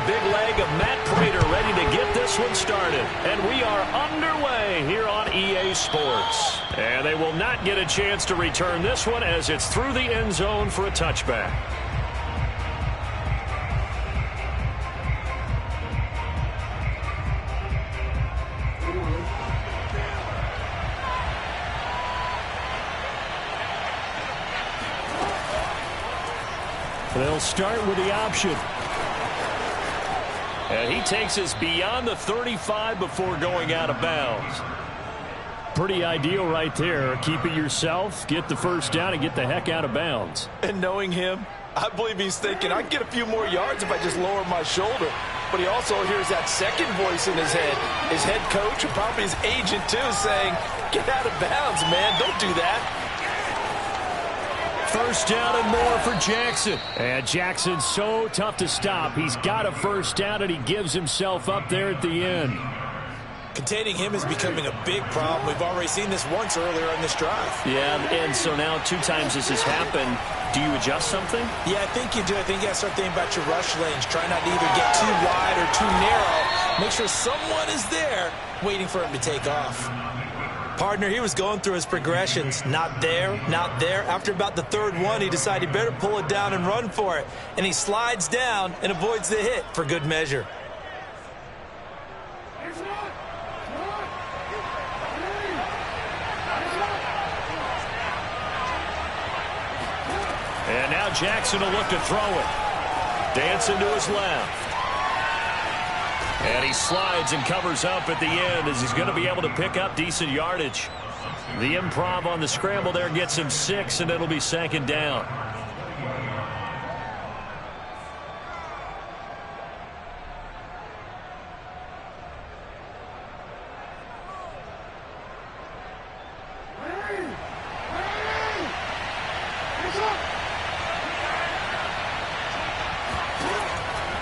big leg of Matt Pratt ready to get this one started. And we are underway here on EA Sports. And they will not get a chance to return this one as it's through the end zone for a touchback. They'll start with the option. And he takes us beyond the 35 before going out of bounds. Pretty ideal right there. Keep it yourself, get the first down, and get the heck out of bounds. And knowing him, I believe he's thinking, I can get a few more yards if I just lower my shoulder. But he also hears that second voice in his head. His head coach and probably his agent, too, saying, get out of bounds, man. Don't do that. First down and more for Jackson. And Jackson's so tough to stop. He's got a first down, and he gives himself up there at the end. Containing him is becoming a big problem. We've already seen this once earlier in this drive. Yeah, and so now 2 times this has happened. Do you adjust something? Yeah, I think you do. I think you got to start thinking about your rush lanes. Try not to either get too wide or too narrow. Make sure someone is there waiting for him to take off. Partner, he was going through his progressions. Not there, not there. After about the third one, he decided he better pull it down and run for it. And he slides down and avoids the hit for good measure. And now Jackson will look to throw it. Dancing to his left. And he slides and covers up at the end as he's going to be able to pick up decent yardage. The improv on the scramble there gets him 6, and it'll be second down.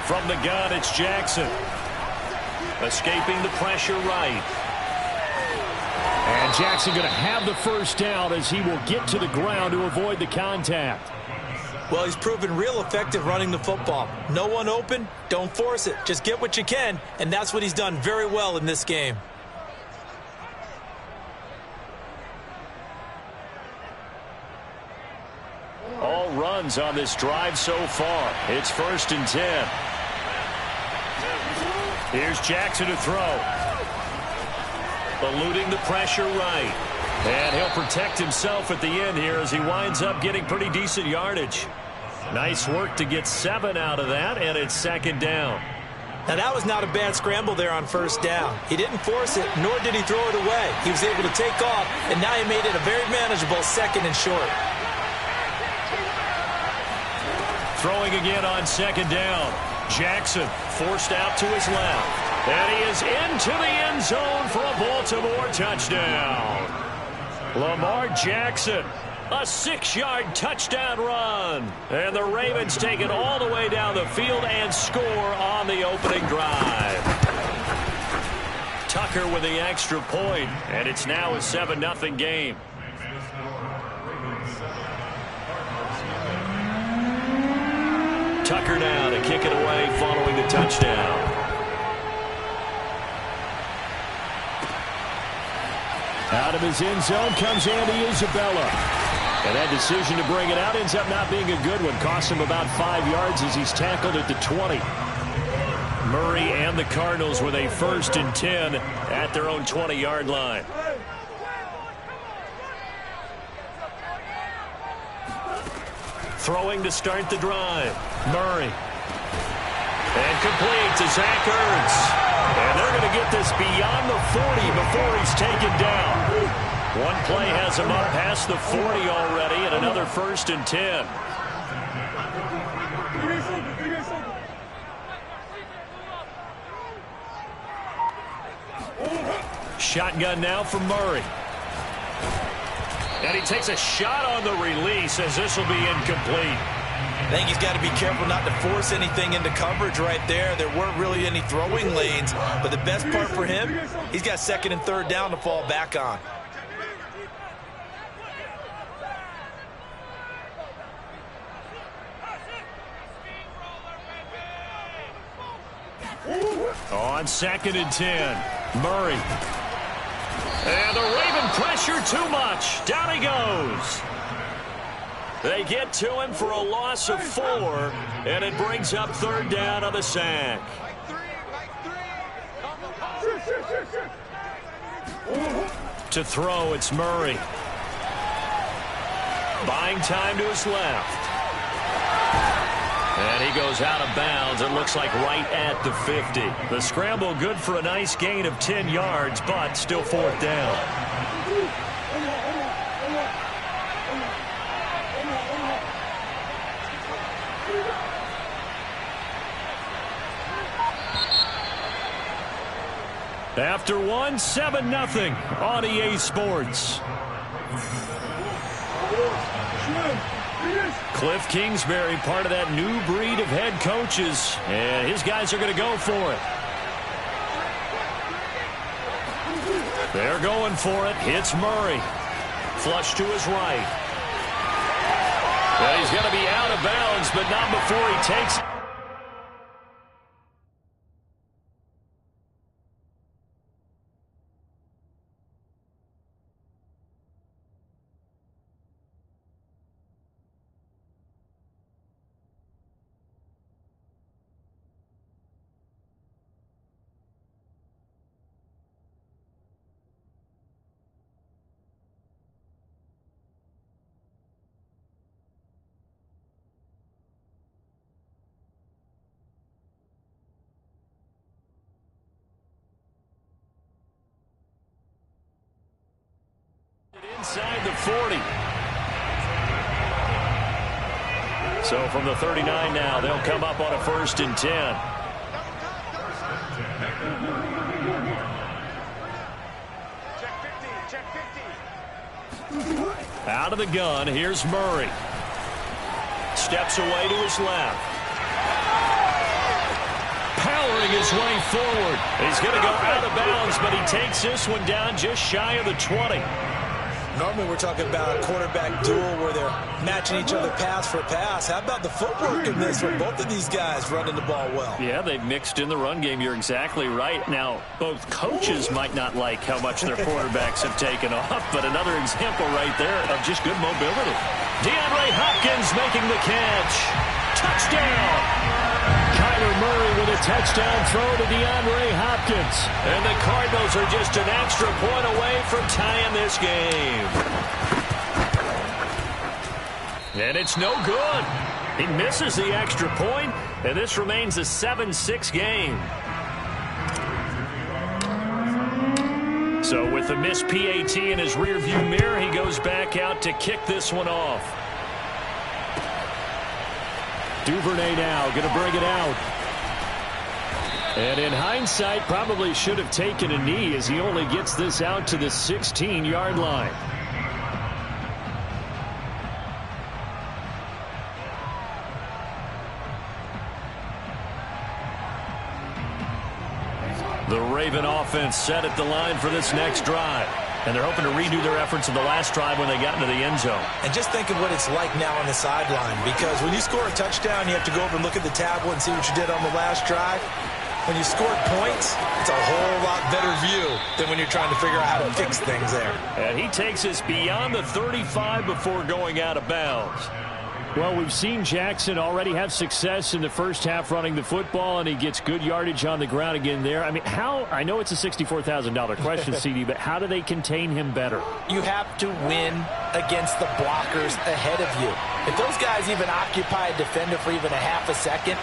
From the gun, it's Jackson. Escaping the pressure right. And Jackson going to have the first down as he will get to the ground to avoid the contact. Well, he's proven real effective running the football. No one open, don't force it. Just get what you can, and that's what he's done very well in this game. All runs on this drive so far. It's 1st and 10. Here's Jackson to throw. Eluding the pressure right. And he'll protect himself at the end here as he winds up getting pretty decent yardage. Nice work to get 7 out of that, and it's second down. Now, that was not a bad scramble there on first down. He didn't force it, nor did he throw it away. He was able to take off, and now he made it a very manageable 2nd and short. Throwing again on second down. Jackson forced out to his left. And he is into the end zone for a Baltimore touchdown. Lamar Jackson, a 6-yard touchdown run. And the Ravens take it all the way down the field and score on the opening drive. Tucker with the extra point, and it's now a 7-0 game. Tucker now to kick it away following the touchdown. Out of his end zone comes Andy Isabella. And that decision to bring it out ends up not being a good one. Costs him about 5 yards as he's tackled at the 20. Murray and the Cardinals with a 1st and 10 at their own 20-yard line. Throwing to start the drive. Murray. And complete to Zach Ertz. And they're going to get this beyond the 40 before he's taken down. One play has him up past the 40 already, and another 1st and 10. Shotgun now from Murray. And he takes a shot on the release as this will be incomplete. I think he's got to be careful not to force anything into coverage right there. There weren't really any throwing lanes, but the best part for him, he's got 2nd and 3rd down to fall back on. On 2nd and 10, Murray. And the Raven pressure too much. Down he goes. They get to him for a loss of 4, and it brings up 3rd down on the sack. To throw, it's Murray. Buying time to his left. And he goes out of bounds. It looks like right at the 50. The scramble good for a nice gain of 10 yards, but still 4th down. After 1, 7-0 on EA Sports. Cliff Kingsbury, part of that new breed of head coaches, and his guys are going to go for it. They're going for it. Hits Murray. Flush to his right. Well, he's going to be out of bounds, but not before he takes it. Inside the 40. So from the 39 now, they'll come up on a 1st and 10. Out of the gun, here's Murray. Steps away to his left. Powering his way forward. He's going to go out of bounds, but he takes this one down just shy of the 20. Normally we're talking about a quarterback duel where they're matching each other pass for pass. How about the footwork in this one? Both of these guys running the ball well. Yeah, they've mixed in the run game. You're exactly right. Now, both coaches might not like how much their quarterbacks have taken off, but another example right there of just good mobility. DeAndre Hopkins making the catch. Touchdown! Kyler Murray with a touchdown throw to DeAndre Hopkins. And the Cardinals are just an extra point away from tying this game. And it's no good. He misses the extra point, and this remains a 7-6 game. So with the missed PAT in his rearview mirror, he goes back out to kick this one off. Duvernay now going to bring it out. And in hindsight, probably should have taken a knee as he only gets this out to the 16-yard line. The Raven offense set at the line for this next drive. And they're hoping to redo their efforts of the last drive when they got into the end zone. And just think of what it's like now on the sideline, because when you score a touchdown, you have to go over and look at the tablet and see what you did on the last drive. When you scored points, it's a whole lot better view than when you're trying to figure out how to fix things there. And he takes us beyond the 35 before going out of bounds. Well, we've seen Jackson already have success in the first half running the football, and he gets good yardage on the ground again there. I mean, I know it's a $64,000 question, CD, but how do they contain him better? You have to win against the blockers ahead of you. If those guys even occupy a defender for even a half a second,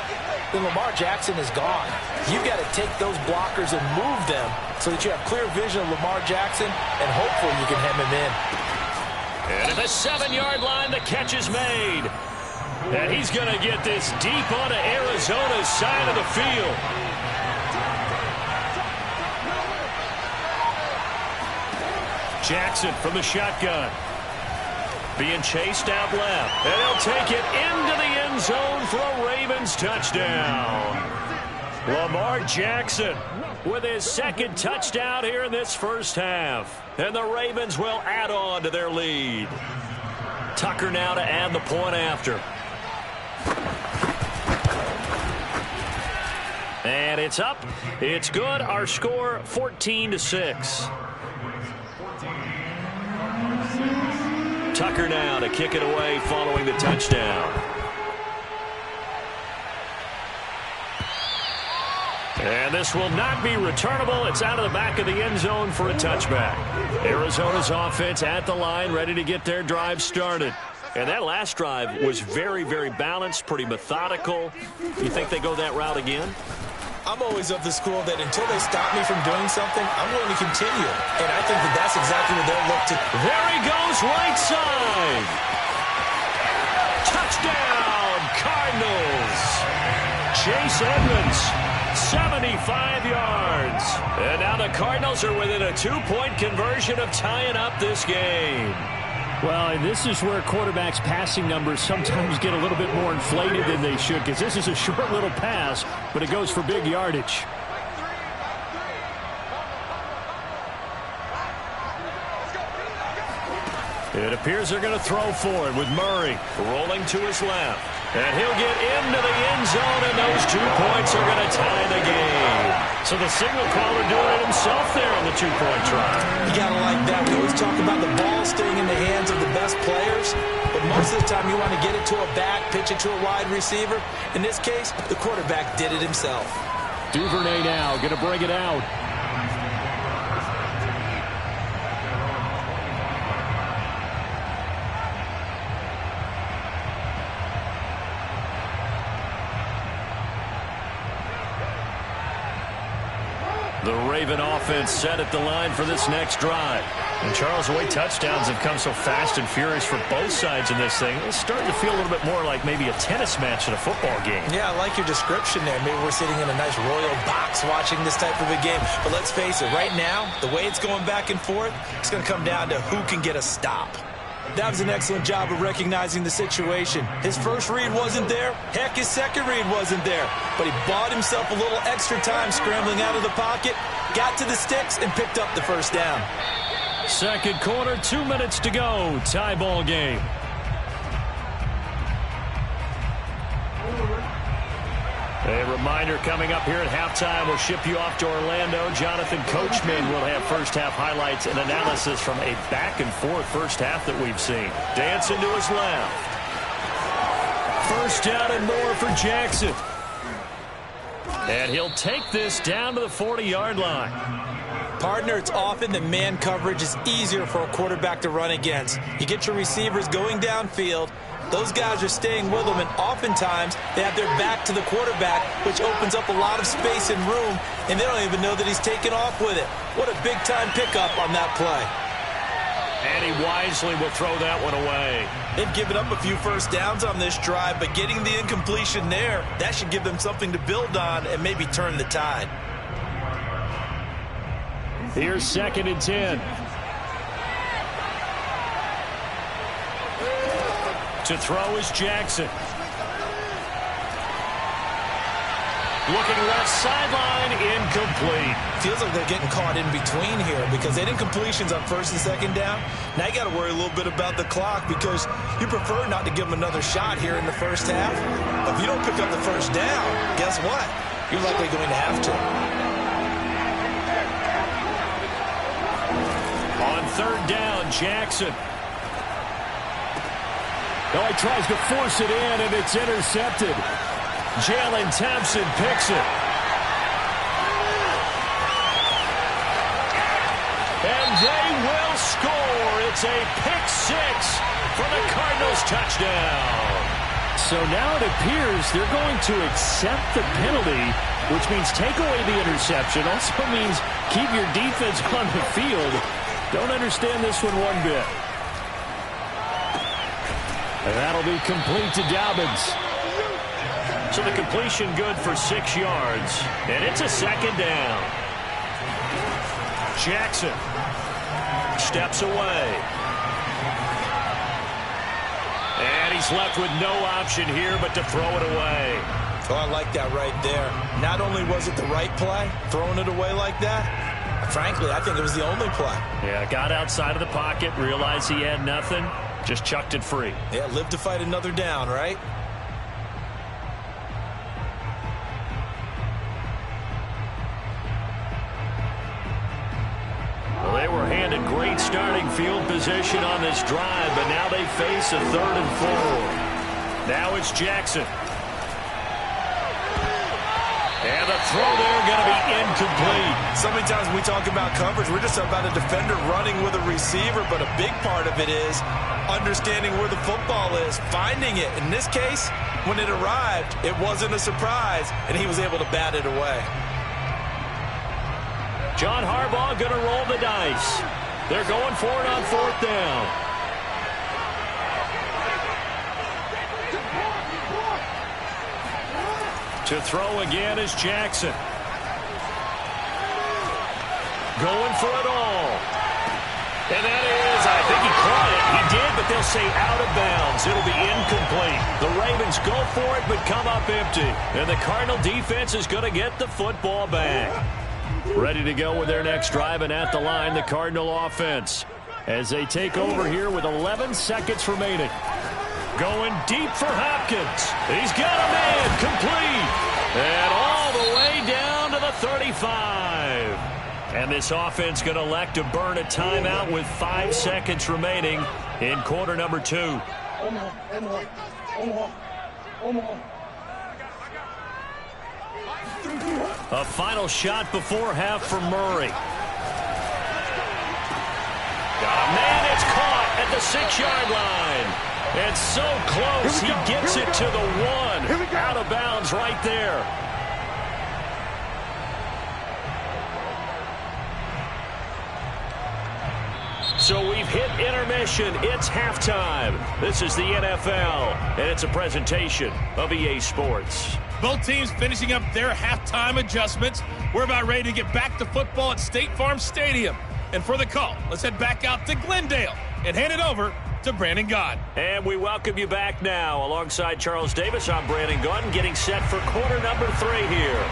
then Lamar Jackson is gone. You've got to take those blockers and move them so that you have clear vision of Lamar Jackson, and hopefully you can hem him in. And at the 7-yard line, the catch is made. And he's going to get this deep onto Arizona's side of the field. Jackson from the shotgun. Being chased out left. And he'll take it into the end zone for a Ravens touchdown. Lamar Jackson with his second touchdown here in this first half. And the Ravens will add on to their lead. Tucker now to add the point after. And it's up. It's good. Our score, 14-6. Tucker now to kick it away following the touchdown. And this will not be returnable. It's out of the back of the end zone for a touchback. Arizona's offense at the line, ready to get their drive started. And that last drive was very, very balanced, pretty methodical. You think they go that route again? I'm always of the school that until they stop me from doing something, I'm willing to continue. And I think that that's exactly what they'll look to. There he goes, right side. Touchdown, Cardinals. Chase Edmonds, 75 yards. And now the Cardinals are within a 2-point conversion of tying up this game. Well, and this is where quarterbacks' passing numbers sometimes get a little bit more inflated than they should, because this is a short little pass, but it goes for big yardage. It appears they're going to throw for it with Murray rolling to his left. And he'll get into the end zone, and those 2 points are going to tie the game. So the signal caller doing it himself there on the 2-point try. You got to like that. We always talk about the ball staying in the hands of the best players, but most of the time you want to get it to a back, pitch it to a wide receiver. In this case, the quarterback did it himself. Duvernay now going to bring it out. The Raven offense set at the line for this next drive. And Charles, the way touchdowns have come so fast and furious for both sides in this thing, it's starting to feel a little bit more like maybe a tennis match in a football game. Yeah, I like your description there. Maybe we're sitting in a nice royal box watching this type of a game. But let's face it, right now, the way it's going back and forth, it's going to come down to who can get a stop. That was an excellent job of recognizing the situation. His first read wasn't there. Heck, his second read wasn't there. But he bought himself a little extra time scrambling out of the pocket, got to the sticks, and picked up the first down. Second quarter, 2 minutes to go. Tie ball game. A reminder coming up here at halftime. We'll ship you off to Orlando. Jonathan Coachman will have first-half highlights and analysis from a back-and-forth first half that we've seen. Dancing to his left. First down and more for Jackson. And he'll take this down to the 40-yard line. Partner, it's often that man coverage is easier for a quarterback to run against. You get your receivers going downfield. Those guys are staying with them, and oftentimes they have their back to the quarterback, which opens up a lot of space and room, and they don't even know that he's taken off with it. What a big-time pickup on that play. And he wisely will throw that one away. They've given up a few first downs on this drive, but getting the incompletion there, that should give them something to build on and maybe turn the tide. Here's 2nd and 10. To throw is Jackson. Looking left sideline, incomplete. Feels like they're getting caught in between here because they didn't completions on first and second down. Now you got to worry a little bit about the clock because you prefer not to give them another shot here in the first half. But if you don't pick up the first down, guess what? You're likely going to have to. On third down, Jackson. Oh, he tries to force it in, and it's intercepted. Jalen Thompson picks it. And they will score. It's a pick six for the Cardinals touchdown. So now it appears they're going to accept the penalty, which means take away the interception. Also means keep your defense on the field. Don't understand this one bit. And that'll be complete to Dobbins. So the completion good for 6 yards. And it's a second down. Jackson steps away. And he's left with no option here but to throw it away. Oh, I like that right there. Not only was it the right play, throwing it away like that, frankly, I think it was the only play. Yeah, got outside of the pocket, realized he had nothing, just chucked it free. Yeah, live to fight another down, right? in great starting field position on this drive, but now they face a 3rd and 4. Now it's Jackson. And the throw there going to be incomplete. So many times when we talk about coverage, we're just about a defender running with a receiver, but a big part of it is understanding where the football is, finding it. In this case, when it arrived, it wasn't a surprise, and he was able to bat it away. John Harbaugh going to roll the dice. They're going for it on 4th down. To throw again is Jackson. Going for it all. And that is, I think he caught it. He did, but they'll say out of bounds. It'll be incomplete. The Ravens go for it, but come up empty. And the Cardinal defense is going to get the football back. Ready to go with their next drive, and at the line, the Cardinal offense. As they take over here with 11 seconds remaining. Going deep for Hopkins. He's got a man complete. And all the way down to the 35. And this offense going to elect to burn a timeout with 5 seconds remaining in quarter number 2. A final shot before half for Murray. Got a man, it's caught at the 6-yard line. And so close, he gets it to the 1. Out of bounds right there. So we've hit intermission. It's halftime. This is the NFL, and it's a presentation of EA Sports. Both teams finishing up their halftime adjustments. We're about ready to get back to football at State Farm Stadium. And for the call, let's head back out to Glendale and hand it over to Brandon Gaughan. And we welcome you back now. Alongside Charles Davis, I'm Brandon Gaughan, getting set for quarter number 3 here.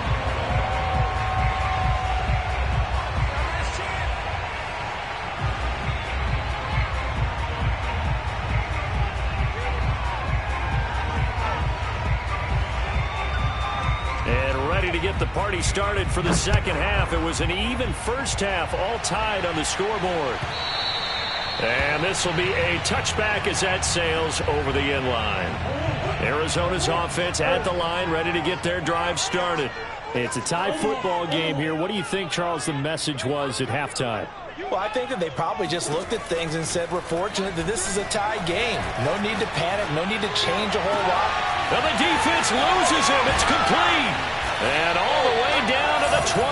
And ready to get the party started for the second half. It was an even first half, all tied on the scoreboard. And this will be a touchback as that sails over the end line. Arizona's offense at the line, ready to get their drive started. It's a tie football game here. What do you think, Charles, the message was at halftime? Well, I think that they probably just looked at things and said, we're fortunate that this is a tie game. No need to panic, no need to change a whole lot. And the defense loses him. It's complete. And all the way down to the 29.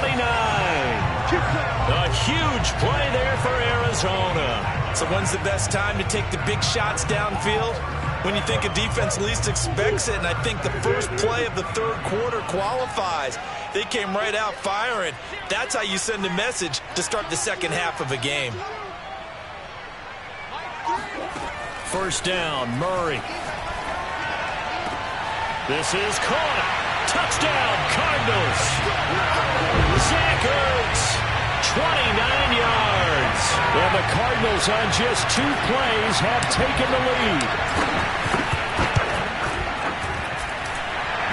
A huge play there for Arizona. So when's the best time to take the big shots downfield? When you think a defense least expects it, and I think the first play of the 3rd quarter qualifies. They came right out firing. That's how you send a message to start the second half of a game. First down, Murray. This is caught. Touchdown, Cardinals. Zach Ertz, 29 yards. And the Cardinals on just 2 plays have taken the lead.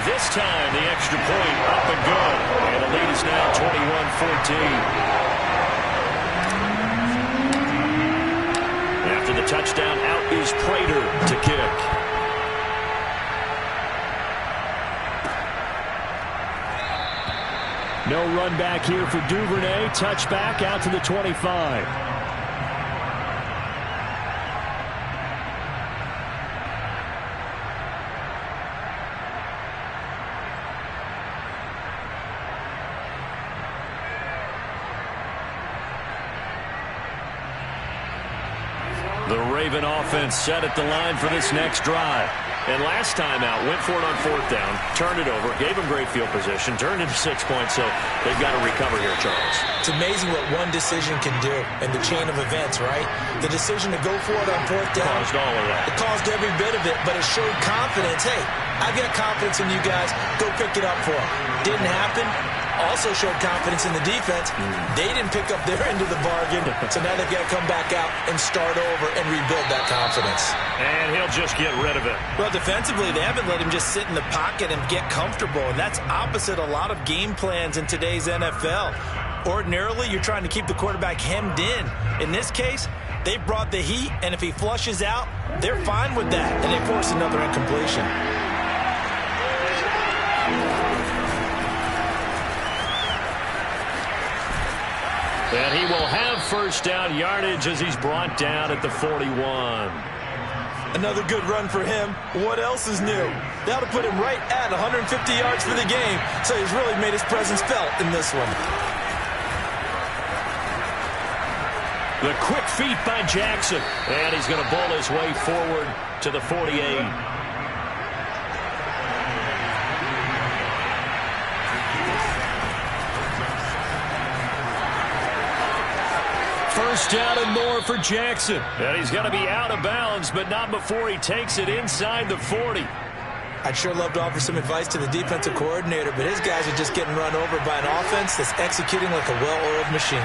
This time, the extra point up and good. And the lead is now 21-14. After the touchdown, out is Prater to kick. No run back here for Duvernay. Touchback out to the 25. The Raven offense set at the line for this next drive. And last time out, went for it on 4th down, turned it over, gave them great field position, turned into 6 points, so they've got to recover here, Charles. It's amazing what one decision can do in the chain of events, right? The decision to go for it on 4th down. Caused all of that. It caused every bit of it, but it showed confidence. Hey, I've got confidence in you guys. Go pick it up for them. Didn't happen. Also showed confidence in the defense. They didn't pick up their end of the bargain, so now they've got to come back out and start over and rebuild that confidence. And he'll just get rid of it. Well, defensively, they haven't let him just sit in the pocket and get comfortable, and that's opposite a lot of game plans in today's NFL. Ordinarily, you're trying to keep the quarterback hemmed in. In this case, they brought the heat, and if he flushes out, they're fine with that, and they force another incompletion. And he will have first down yardage as he's brought down at the 41. Another good run for him. What else is new? That'll put him right at 150 yards for the game, so he's really made his presence felt in this one. The quick feet by Jackson. And he's going to bowl his way forward to the 48. First down and more for Jackson. And he's going to be out of bounds, but not before he takes it inside the 40. I'd sure love to offer some advice to the defensive coordinator, but his guys are just getting run over by an offense that's executing like a well-oiled machine.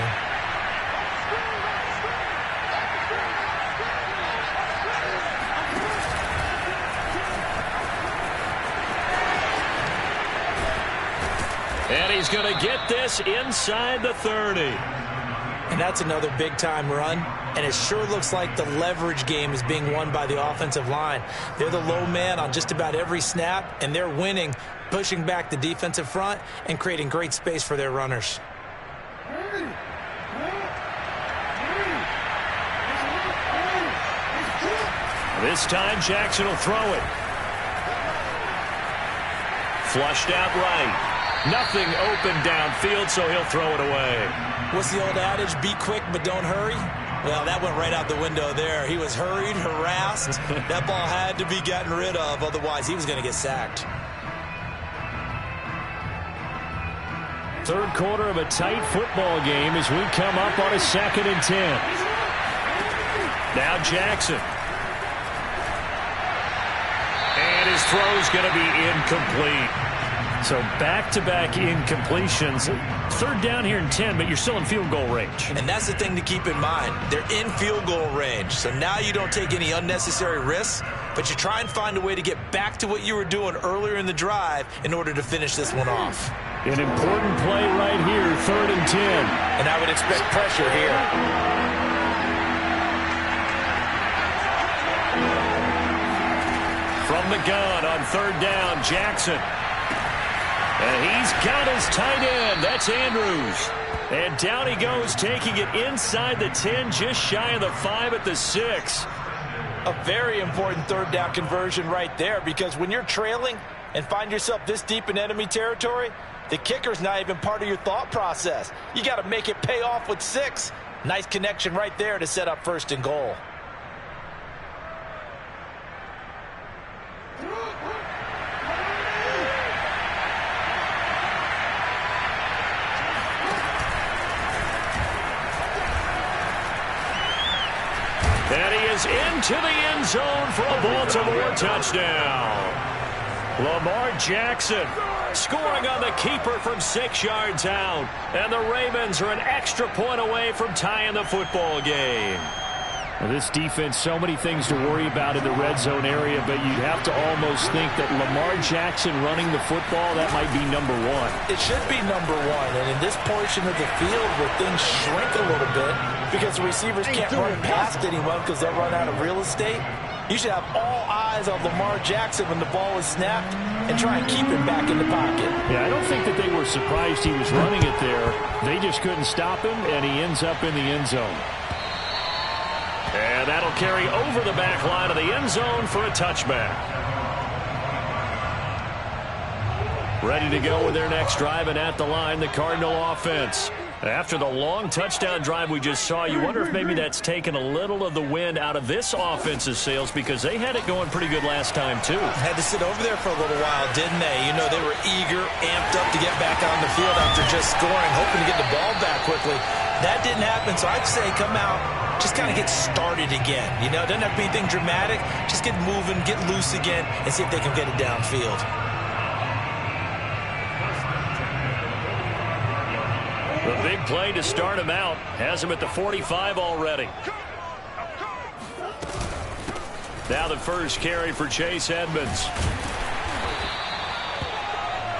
And he's going to get this inside the 30. And that's another big-time run, and it sure looks like the leverage game is being won by the offensive line. They're the low man on just about every snap, and they're winning, pushing back the defensive front and creating great space for their runners. This time, Jackson will throw it. Flushed out right. Nothing open downfield, so he'll throw it away. What's the old adage? Be quick, but don't hurry? Well, that went right out the window there. He was hurried, harassed. That ball had to be gotten rid of, otherwise he was going to get sacked. Third quarter of a tight football game as we come up on a 2nd and 10. Now Jackson. And his throw's going to be incomplete. So back-to-back incompletions. Third down here in 10, but you're still in field goal range. And that's the thing to keep in mind. They're in field goal range. So now you don't take any unnecessary risks, but you try and find a way to get back to what you were doing earlier in the drive in order to finish this one off. An important play right here, 3rd and 10. And I would expect pressure here. From the gun on 3rd down, Jackson. And he's got his tight end. That's Andrews. And down he goes, taking it inside the 10, just shy of the 5 at the 6. A very important 3rd down conversion right there, because when you're trailing and find yourself this deep in enemy territory, the kicker's not even part of your thought process. You got to make it pay off with 6. Nice connection right there to set up 1st and goal. And he is into the end zone for a Baltimore touchdown. Lamar Jackson scoring on the keeper from 6 yards out. And the Ravens are an extra point away from tying the football game. Well, this defense, so many things to worry about in the red zone area, but you'd have to almost think that Lamar Jackson running the football, that might be #1. It should be #1, and in this portion of the field where things shrink a little bit because the receivers can't run past anyone because they'll run out of real estate, you should have all eyes on Lamar Jackson when the ball is snapped and try and keep him back in the pocket. Yeah, I don't think that they were surprised he was running it there. They just couldn't stop him, and he ends up in the end zone. And that'll carry over the back line of the end zone for a touchback. Ready to go with their next drive, and at the line, the Cardinal offense. After the long touchdown drive we just saw, you wonder if maybe that's taken a little of the wind out of this offense's sails, because they had it going pretty good last time, too. Had to sit over there for a little while, didn't they? You know, they were eager, amped up to get back on the field after just scoring, hoping to get the ball back quickly. That didn't happen, so I'd say come out, just kind of get started again. You know, it doesn't have to be anything dramatic. Just get moving, get loose again, and see if they can get it downfield. The big play to start him out has him at the 45 already. Now the first carry for Chase Edmonds.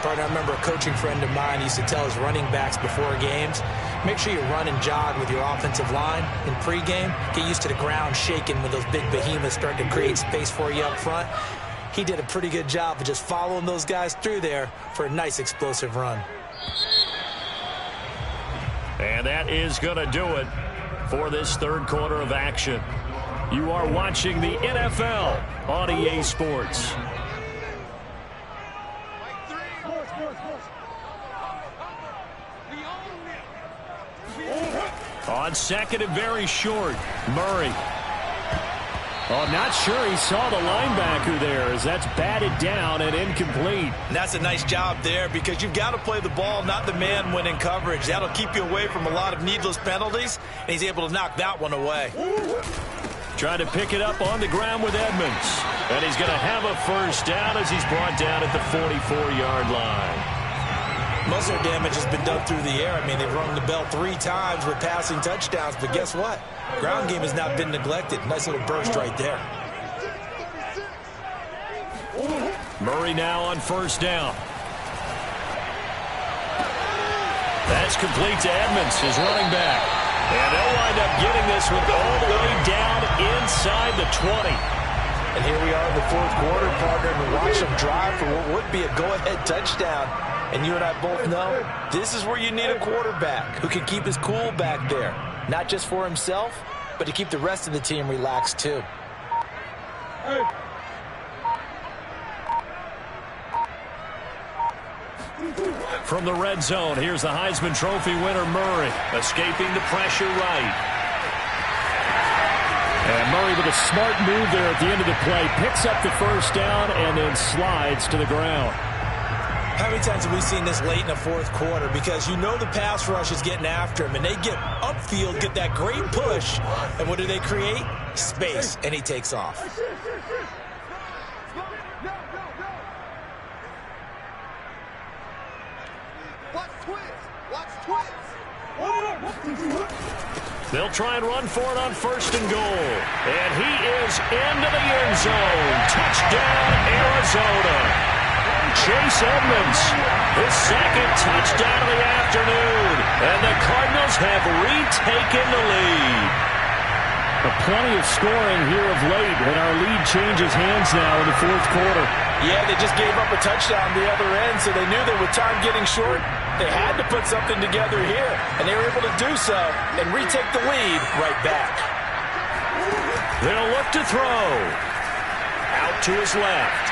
Partner, I remember a coaching friend of mine used to tell his running backs before games, make sure you run and jog with your offensive line in pregame. Get used to the ground shaking when those big behemoths start to create space for you up front. He did a pretty good job of just following those guys through there for a nice explosive run. And that is going to do it for this third quarter of action. You are watching the NFL on EA Sports. On second and very short, Murray. Oh, not sure he saw the linebacker there as that's batted down and incomplete. And that's a nice job there because you've got to play the ball, not the man when in coverage. That'll keep you away from a lot of needless penalties, and he's able to knock that one away. Trying to pick it up on the ground with Edmonds. And he's going to have a first down as he's brought down at the 44-yard line. Most of their damage has been done through the air. I mean, they've rung the bell 3 times with passing touchdowns, but guess what? Ground game has not been neglected. Nice little burst right there. Murray now on first down. That's complete to Edmonds, his running back. And they'll wind up getting this one all the way down inside the 20. And here we are in the fourth quarter, partner, and watch them drive for what would be a go-ahead touchdown. And you and I both know this is where you need a quarterback who can keep his cool back there. Not just for himself, but to keep the rest of the team relaxed too. From the red zone, here's the Heisman Trophy winner, Murray, escaping the pressure right. And Murray with a smart move there at the end of the play. Picks up the first down and then slides to the ground. How many times have we seen this late in the fourth quarter? Because you know the pass rush is getting after him, and they get upfield, get that great push, and what do they create? Space, and he takes off. They'll try and run for it on first and goal. And he is into the end zone. Touchdown, Arizona. Chase Edmonds, his second touchdown of the afternoon. And the Cardinals have retaken the lead. Plenty of scoring here of late, and our lead changes hands now in the fourth quarter. Yeah, they just gave up a touchdown the other end, so they knew that with time getting short, they had to put something together here. And they were able to do so and retake the lead right back. They'll look to throw. Out to his left.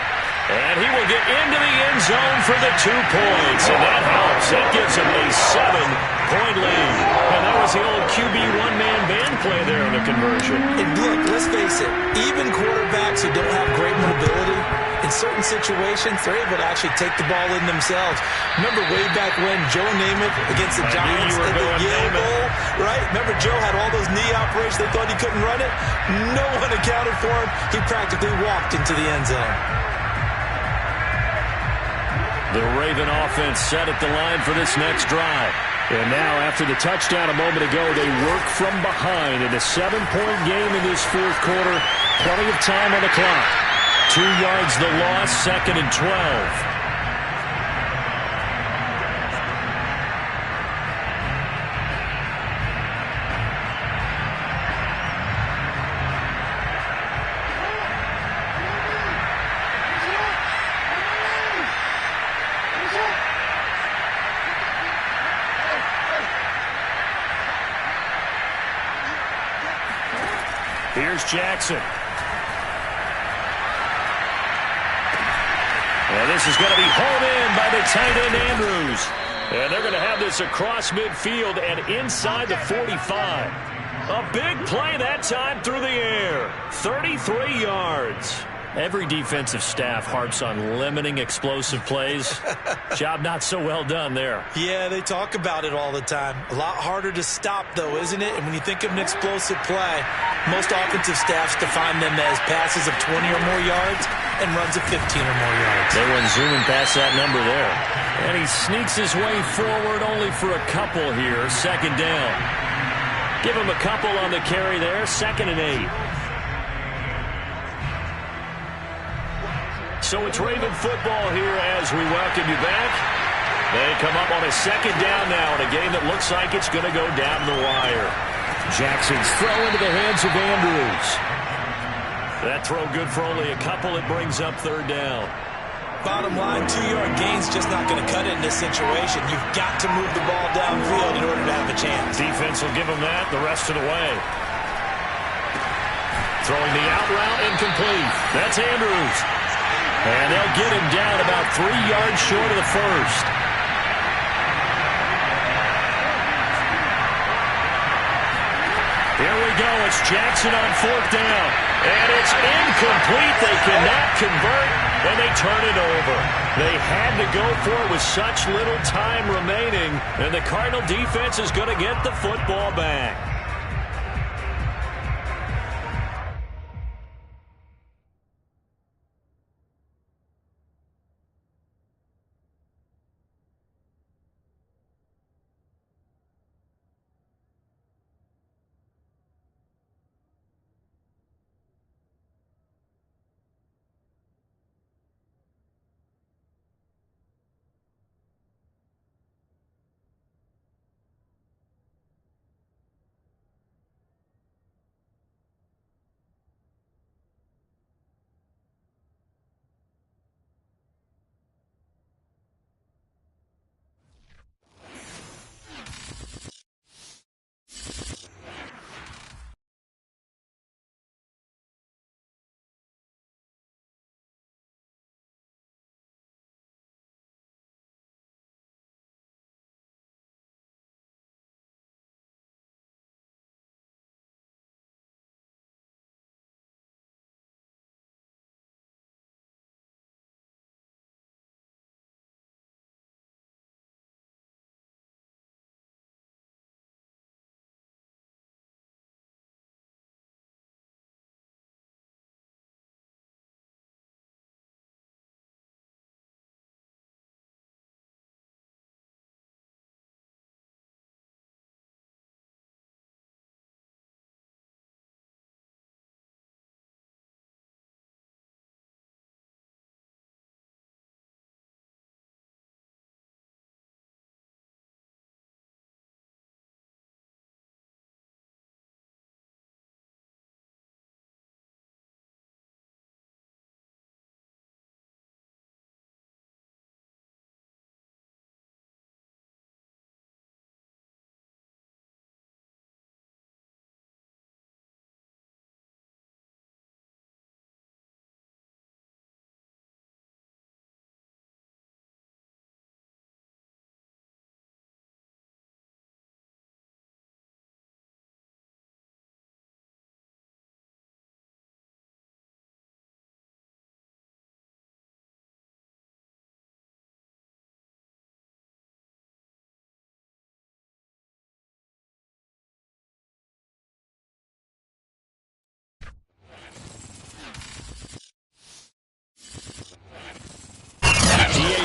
And he will get into the end zone for the 2 points. And that helps. That gives him a 7-point lead. And that was the old QB one-man band play there in the conversion. And look, let's face it, even quarterbacks who don't have great mobility, in certain situations, they're able to actually take the ball in themselves. Remember way back when Joe Namath against the Giants in the Yale Bowl, right? Remember Joe had all those knee operations. They thought he couldn't run it. No one accounted for him. He practically walked into the end zone. The Raven offense set at the line for this next drive. And now, after the touchdown a moment ago, they work from behind in a 7-point game in this fourth quarter. Plenty of time on the clock. 2 yards the loss, second and 12. Here's Jackson. And this is going to be home in by the tight end Andrews. And they're going to have this across midfield and inside the 45. A big play that time through the air. 33 yards. Every defensive staff harps on limiting explosive plays. Job not so well done there. Yeah, they talk about it all the time. A lot harder to stop, though, isn't it? And when you think of an explosive play, most offensive staffs define them as passes of 20 or more yards and runs of 15 or more yards. They went zooming past that number there. And he sneaks his way forward only for a couple here. Second down. Give him a couple on the carry there. 2nd and 8. So it's Raven football here as we welcome you back. They come up on a second down now in a game that looks like it's going to go down the wire. Jackson's throw into the hands of Andrews. That throw good for only a couple. It brings up third down. Bottom line, 2-yard gain's just not going to cut it in this situation. You've got to move the ball downfield in order to have a chance. Defense will give them that the rest of the way. Throwing the out route incomplete. That's Andrews. And they'll get him down about 3 yards short of the first. Here we go. It's Jackson on fourth down. And it's incomplete. They cannot convert, and they turn it over. They had to go for it with such little time remaining, and the Cardinal defense is going to get the football back.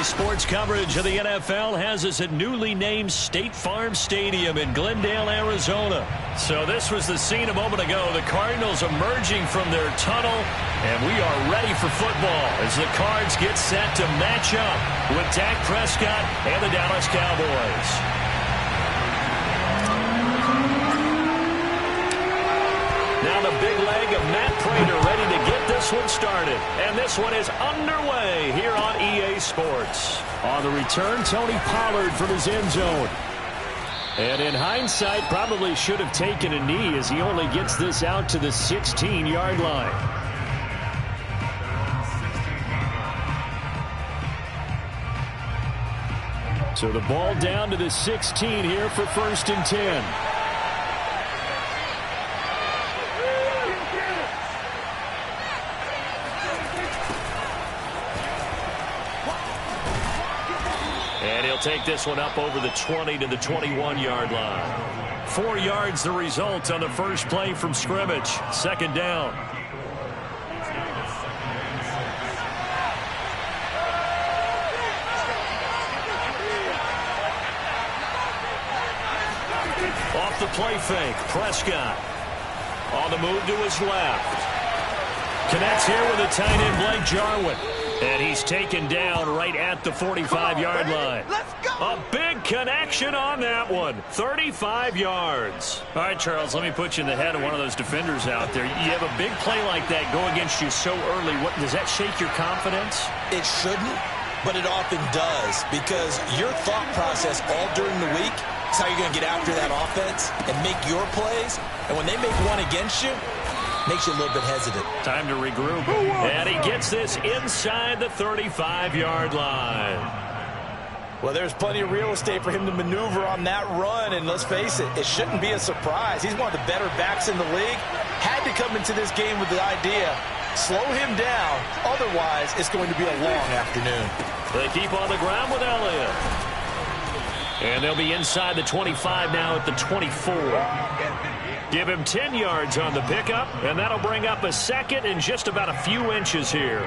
Sports coverage of the NFL has us at newly named State Farm Stadium in Glendale, Arizona. So this was the scene a moment ago. The Cardinals emerging from their tunnel, and we are ready for football as the Cards get set to match up with Dak Prescott and the Dallas Cowboys. Now the big leg of Matt Pratt ready to get this one started. And this one is underway here on EA Sports. On the return, Tony Pollard from his end zone. And in hindsight, probably should have taken a knee as he only gets this out to the 16-yard line. So the ball down to the 16 here for 1st and 10. And he'll take this one up over the 20 to the 21-yard line. 4 yards the result on the first play from scrimmage. 2nd down. Off the play fake, Prescott. On the move to his left. Connects here with a tight end, Blake Jarwin. And he's taken down right at the 45-yard line. Let's go. A big connection on that one. 35 yards. All right, Charles, let me put you in the head of one of those defenders out there. You have a big play like that go against you so early. What, does that shake your confidence? It shouldn't, but it often does, because your thought process all during the week is how you're going to get after that offense and make your plays. And when they make one against you, makes you a little bit hesitant. Time to regroup. And he gets this inside the 35-yard line. Well, there's plenty of real estate for him to maneuver on that run. And let's face it, it shouldn't be a surprise. He's one of the better backs in the league. Had to come into this game with the idea, slow him down. Otherwise, it's going to be a long afternoon. They keep on the ground with Elliott. And they'll be inside the 25 now at the 24. Give him 10 yards on the pickup, and that'll bring up a second in just about a few inches here.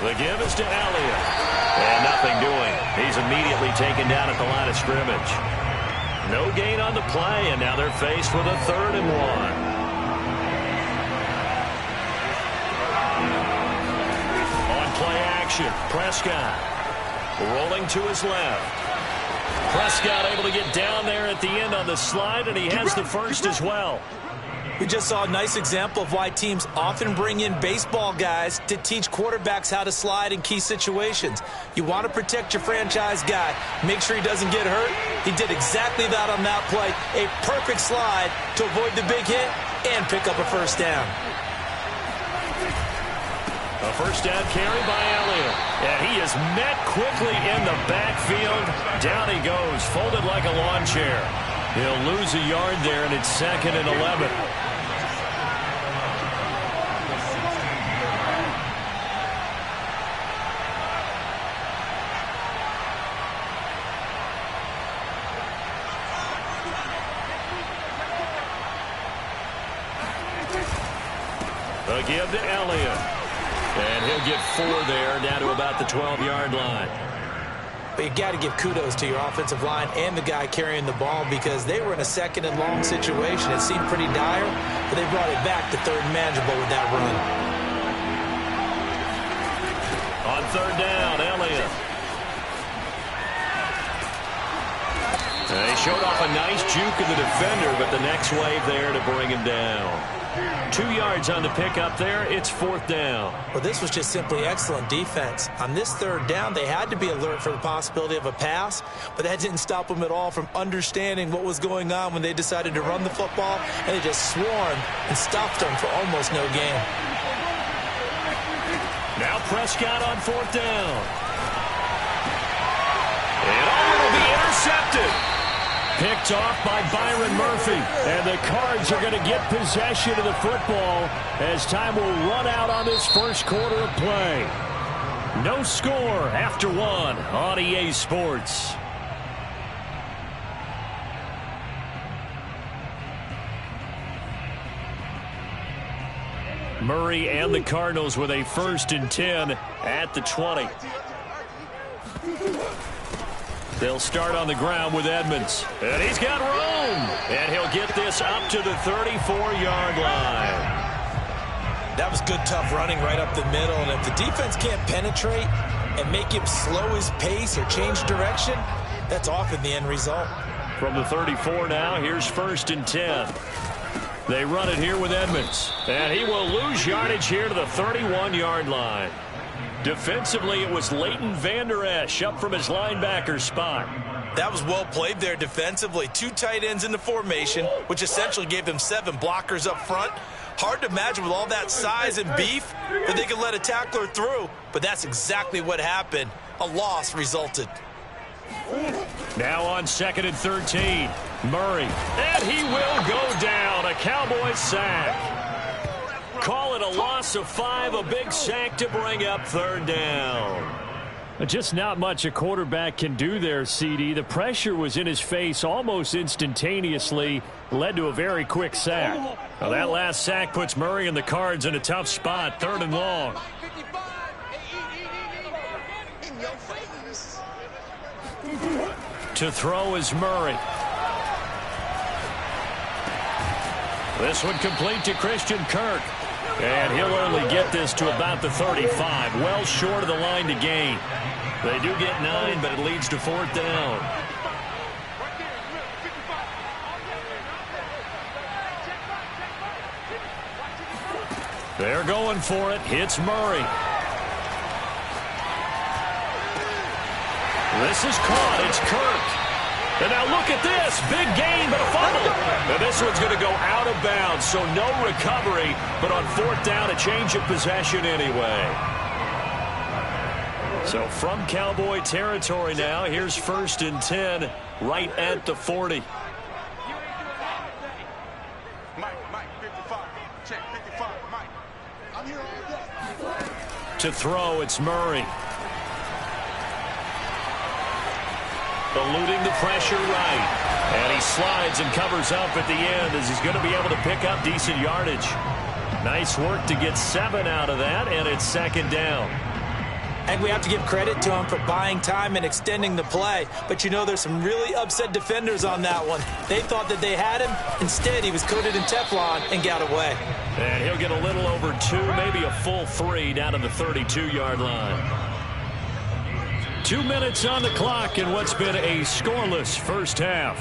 The give is to Elliott. And nothing doing. He's immediately taken down at the line of scrimmage. No gain on the play, and now they're faced with a 3rd and 1. Play action. Prescott rolling to his left. Prescott able to get down there at the end on the slide, and he has the first as well. We just saw a nice example of why teams often bring in baseball guys to teach quarterbacks how to slide in key situations. You want to protect your franchise guy. Make sure he doesn't get hurt. He did exactly that on that play. A perfect slide to avoid the big hit and pick up a first down. A first down carry by Elliott. And he is met quickly in the backfield. Down he goes, folded like a lawn chair. He'll lose a yard there, and it's 2nd and 11. A give to Elliott. And he'll get 4 there, down to about the 12-yard line. But you got to give kudos to your offensive line and the guy carrying the ball, because they were in a 2nd and long situation. It seemed pretty dire, but they brought it back to 3rd and manageable with that run. On 3rd down, Elliott. And they showed off a nice juke of the defender, but the next wave there to bring him down. 2 yards on the pickup there. It's 4th down. Well, this was just simply excellent defense. On this 3rd down, they had to be alert for the possibility of a pass, but that didn't stop them at all from understanding what was going on when they decided to run the football, and they just swarmed and stopped them for almost no gain. Now Prescott on 4th down. And it'll be intercepted. Picked off by Byron Murphy. And the Cards are going to get possession of the football as time will run out on this first quarter of play. No score after 1 on EA Sports. Murray and the Cardinals with a 1st and 10 at the 20. They'll start on the ground with Edmonds. And he's got room. And he'll get this up to the 34-yard line. That was good, tough running right up the middle. And if the defense can't penetrate and make him slow his pace or change direction, that's often the end result. From the 34 now, here's 1st and 10. They run it here with Edmonds. And he will lose yardage here to the 31-yard line. Defensively, it was Leighton Vander Esch up from his linebacker spot. That was well played there defensively. 2 tight ends in the formation, which essentially gave them 7 blockers up front. Hard to imagine with all that size and beef that they could let a tackler through, but that's exactly what happened. A loss resulted. Now on 2nd and 13, Murray. And he will go down. A Cowboys sack. Call it a loss of 5, a big sack to bring up 3rd down. Just not much a quarterback can do there, CD. The pressure was in his face almost instantaneously, led to a very quick sack. Well, that last sack puts Murray and the Cards in a tough spot, 3rd and long. To throw is Murray. This one complete to Christian Kirk. And he'll only get this to about the 35. Well short of the line to gain. They do get 9, but it leads to 4th down. They're going for it. It's Murray. This is caught. It's Kirk. And now look at this. Big gain, but a fumble. Now this one's going to go out of bounds, so no recovery. But on 4th down, a change of possession anyway. So from Cowboy territory now, here's 1st and 10 right at the 40. To throw, it's Murray. Eluding the pressure right. And he slides and covers up at the end as he's going to be able to pick up decent yardage. Nice work to get 7 out of that, and it's 2nd down. And we have to give credit to him for buying time and extending the play. But you know, there's some really upset defenders on that one. They thought that they had him. Instead, he was coated in Teflon and got away. And he'll get a little over 2, maybe a full 3 down to the 32-yard line. 2 minutes on the clock in what's been a scoreless first half.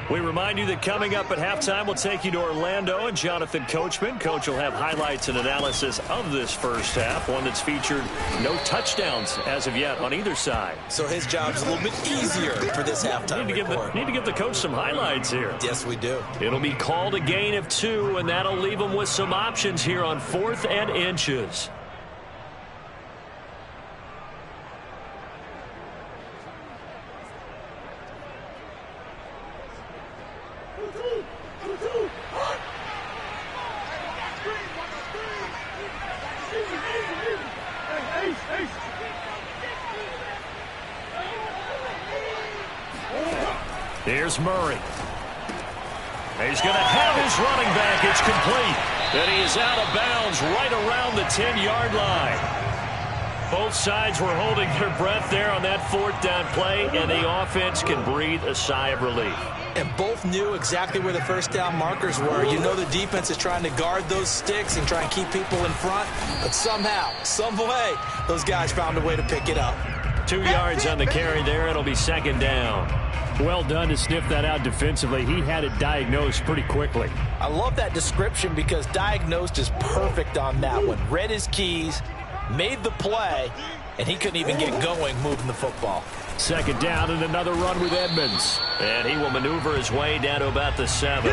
We remind you that coming up at halftime, we'll take you to Orlando and Jonathan Coachman. Coach will have highlights and analysis of this first half, one that's featured no touchdowns as of yet on either side. So his job's a little bit easier for this halftime report. Need to give the coach some highlights here. Yes, we do. It'll be called a gain of 2, and that'll leave them with some options here on 4th and inches. Here's Murray. He's going to have his running back. It's complete. And he is out of bounds right around the 10-yard line. Both sides were holding their breath there on that 4th down play, and the offense can breathe a sigh of relief. And both knew exactly where the first down markers were. You know the defense is trying to guard those sticks and try and keep people in front. But somehow, some way, those guys found a way to pick it up. 2 yards on the carry there. It'll be 2nd down. Well done to sniff that out defensively. He had it diagnosed pretty quickly. I love that description because diagnosed is perfect on that one. Read his keys, made the play, and he couldn't even get going moving the football. 2nd down and another run with Edmonds. And he will maneuver his way down to about the 7.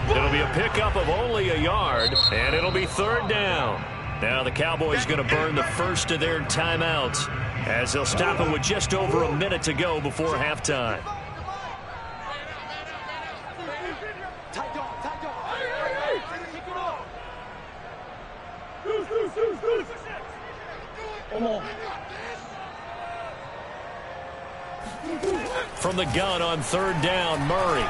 It'll be a pickup of only a yard, and it'll be 3rd down. Now the Cowboys going to burn the first of their timeouts as they'll stop it with just over a minute to go before halftime. From the gun on 3rd down, Murray.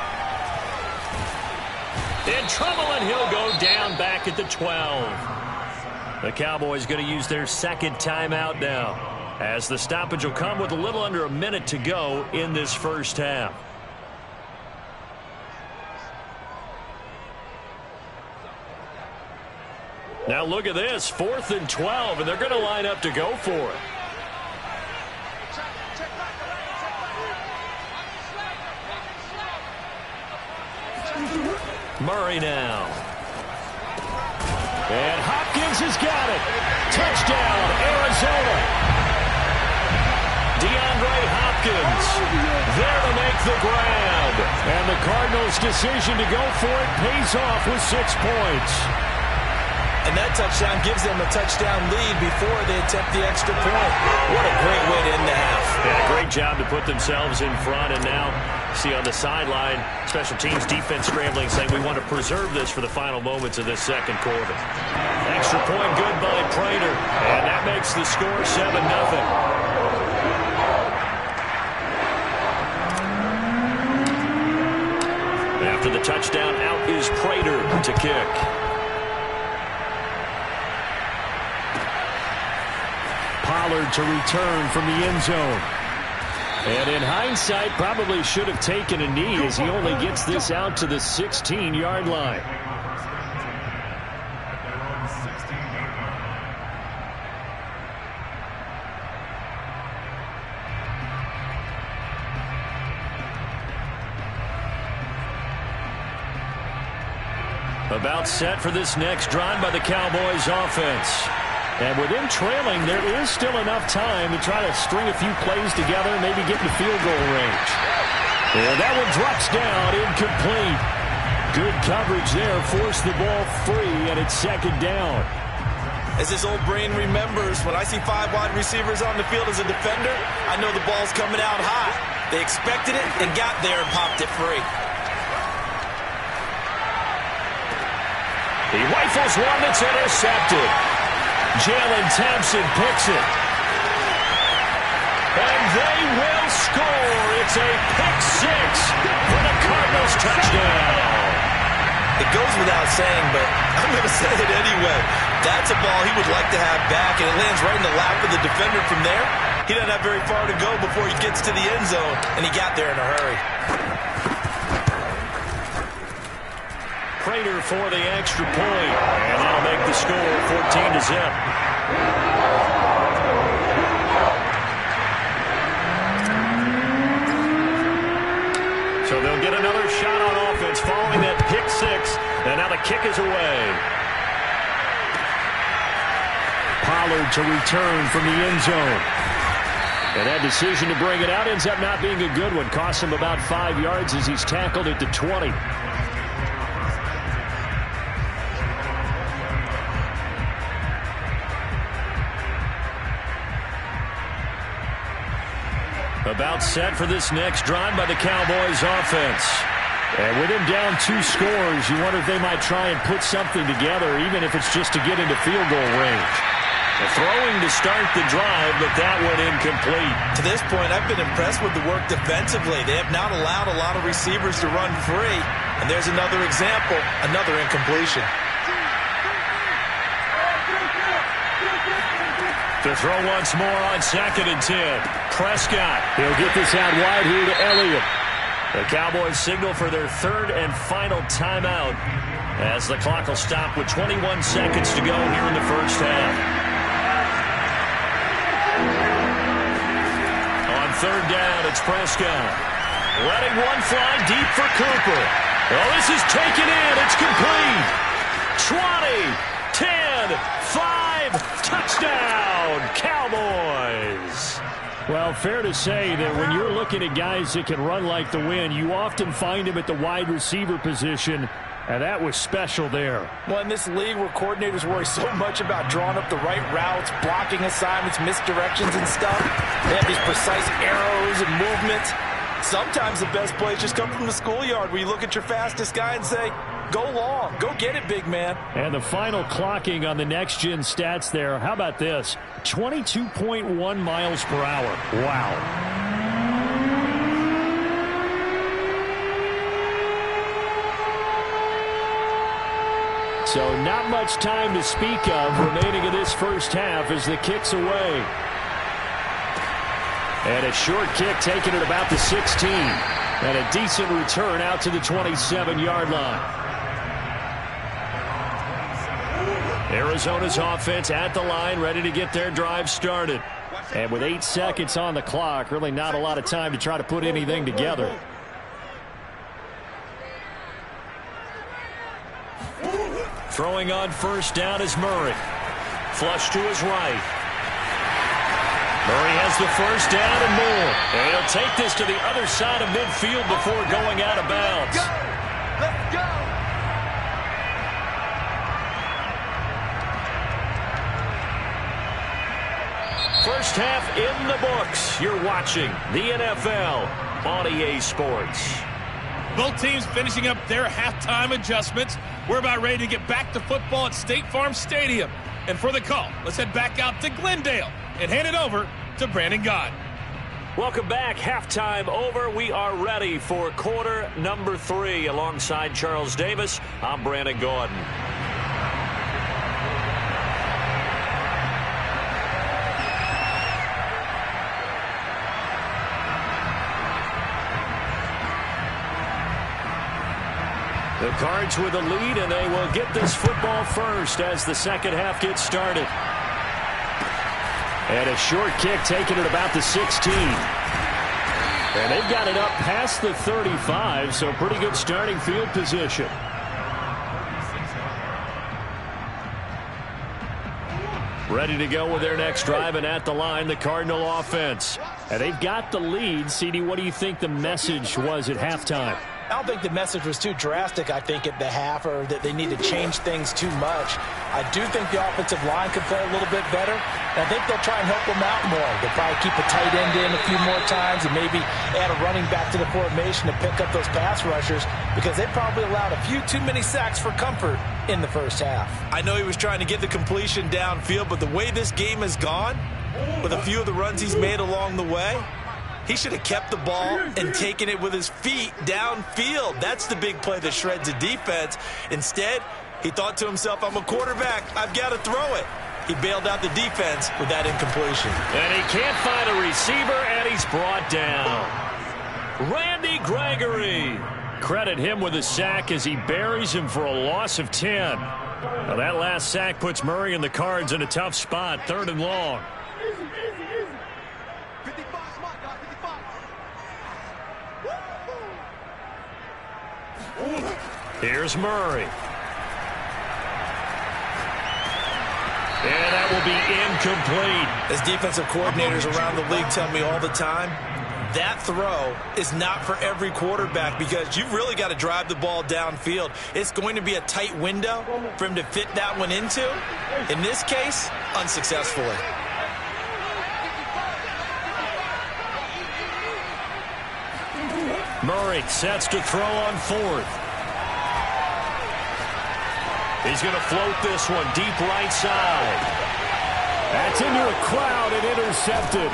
In trouble, and he'll go down back at the 12. The Cowboys going to use their 2nd timeout now, as the stoppage will come with a little under a minute to go in this first half. Now look at this, 4th and 12, and they're going to line up to go for it. Murray now. And Hopkins has got it. Touchdown, Arizona. DeAndre Hopkins there to make the grab. And the Cardinals' decision to go for it pays off with 6 points. And that touchdown gives them a touchdown lead before they attempt the extra point. What a great way to end the half. Yeah, great job to put themselves in front. And now, see on the sideline, special teams defense scrambling, saying we want to preserve this for the final moments of this 2nd quarter. Extra point good by Prater. And that makes the score 7-0. Now After the touchdown, out is Prater to kick. Pollard to return from the end zone. And in hindsight, probably should have taken a knee as he only gets this out to the 16-yard line. About set for this next drive by the Cowboys offense. And with him trailing, there is still enough time to try to string a few plays together, maybe get into field goal range. And that one drops down, incomplete. Good coverage there, forced the ball free, and it's second down. As his old brain remembers, when I see 5 wide receivers on the field as a defender, I know the ball's coming out high. They expected it and got there and popped it free. He rifles one that's intercepted. Jalen Thompson picks it. And they will score. It's a pick 6 for the Cardinals touchdown. It goes without saying, but I'm going to say it anyway. That's a ball he would like to have back, and it lands right in the lap of the defender from there. He doesn't have very far to go before he gets to the end zone, and he got there in a hurry. Prater for the extra point, and that'll make the score 14-0. So they'll get another shot on offense following that pick 6, and now the kick is away. Pollard to return from the end zone. And that decision to bring it out ends up not being a good one. Costs him about 5 yards as he's tackled at the 20. About set for this next drive by the Cowboys offense. And with him down 2 scores, you wonder if they might try and put something together, even if it's just to get into field goal range. The throwing to start the drive, but that one incomplete. To this point, I've been impressed with the work defensively. They have not allowed a lot of receivers to run free. And there's another example, another incompletion. To throw once more on 2nd and 10. Prescott. He'll get this out wide here to Elliott. The Cowboys signal for their 3rd and final timeout as the clock will stop with 21 seconds to go here in the first half. On 3rd down, it's Prescott. Letting one fly deep for Cooper. Oh, this is taken in. It's complete. 20, 10, 5, touchdown, Cowboys. Well, fair to say that when you're looking at guys that can run like the wind, you often find them at the wide receiver position, and that was special there. Well, in this league where coordinators worry so much about drawing up the right routes, blocking assignments, misdirections and stuff, they have these precise arrows and movements. Sometimes the best plays just come from the schoolyard where you look at your fastest guy and say, go long, go get it, big man. And the final clocking on the next-gen stats there, how about this? 22.1 miles per hour. Wow. So not much time to speak of remaining in this first half as the kick's away. And a short kick taken at about the 16. And a decent return out to the 27-yard line. Arizona's offense at the line, ready to get their drive started. And with 8 seconds on the clock, really not a lot of time to try to put anything together. Throwing on 1st down is Murray. Flush to his right. Murray has the 1st down and more. And he'll take this to the other side of midfield before going out of bounds. Let's go! First half in the books. You're watching the NFL on EA Sports. Both teams finishing up their halftime adjustments. We're about ready to get back to football at State Farm Stadium. And for the call, let's head back out to Glendale and hand it over to Brandon God. Welcome back. Halftime over. We are ready for quarter number 3. Alongside Charles Davis, I'm Brandon Gordon. The Cards with a lead, and they will get this football first as the second half gets started. And a short kick taken at about the 16. And they've got it up past the 35, so pretty good starting field position. Ready to go with their next drive, and at the line, the Cardinal offense. And they've got the lead. CD, what do you think the message was at halftime? I don't think the message was too drastic, I think, at the half, or that they need to change things too much. I do think the offensive line could play a little bit better. And I think they'll try and help them out more. They'll probably keep a tight end in a few more times and maybe add a running back to the formation to pick up those pass rushers, because they probably allowed a few too many sacks for comfort in the first half. I know he was trying to get the completion downfield, but the way this game has gone, with a few of the runs he's made along the way, he should have kept the ball and taken it with his feet downfield. That's the big play that shreds a defense. Instead, he thought to himself, I'm a quarterback, I've got to throw it. He bailed out the defense with that incompletion. And he can't find a receiver, and he's brought down. Randy Gregory. Credit him with a sack as he buries him for a loss of 10. Now that last sack puts Murray and the Cards in a tough spot, 3rd and long. Here's Murray. And that will be incomplete. As defensive coordinators around the league tell me all the time, that throw is not for every quarterback, because you've really got to drive the ball downfield. It's going to be a tight window for him to fit that one into. In this case, unsuccessfully. Murray sets to throw on 4th. He's going to float this one deep right side. That's into a crowd and intercepted.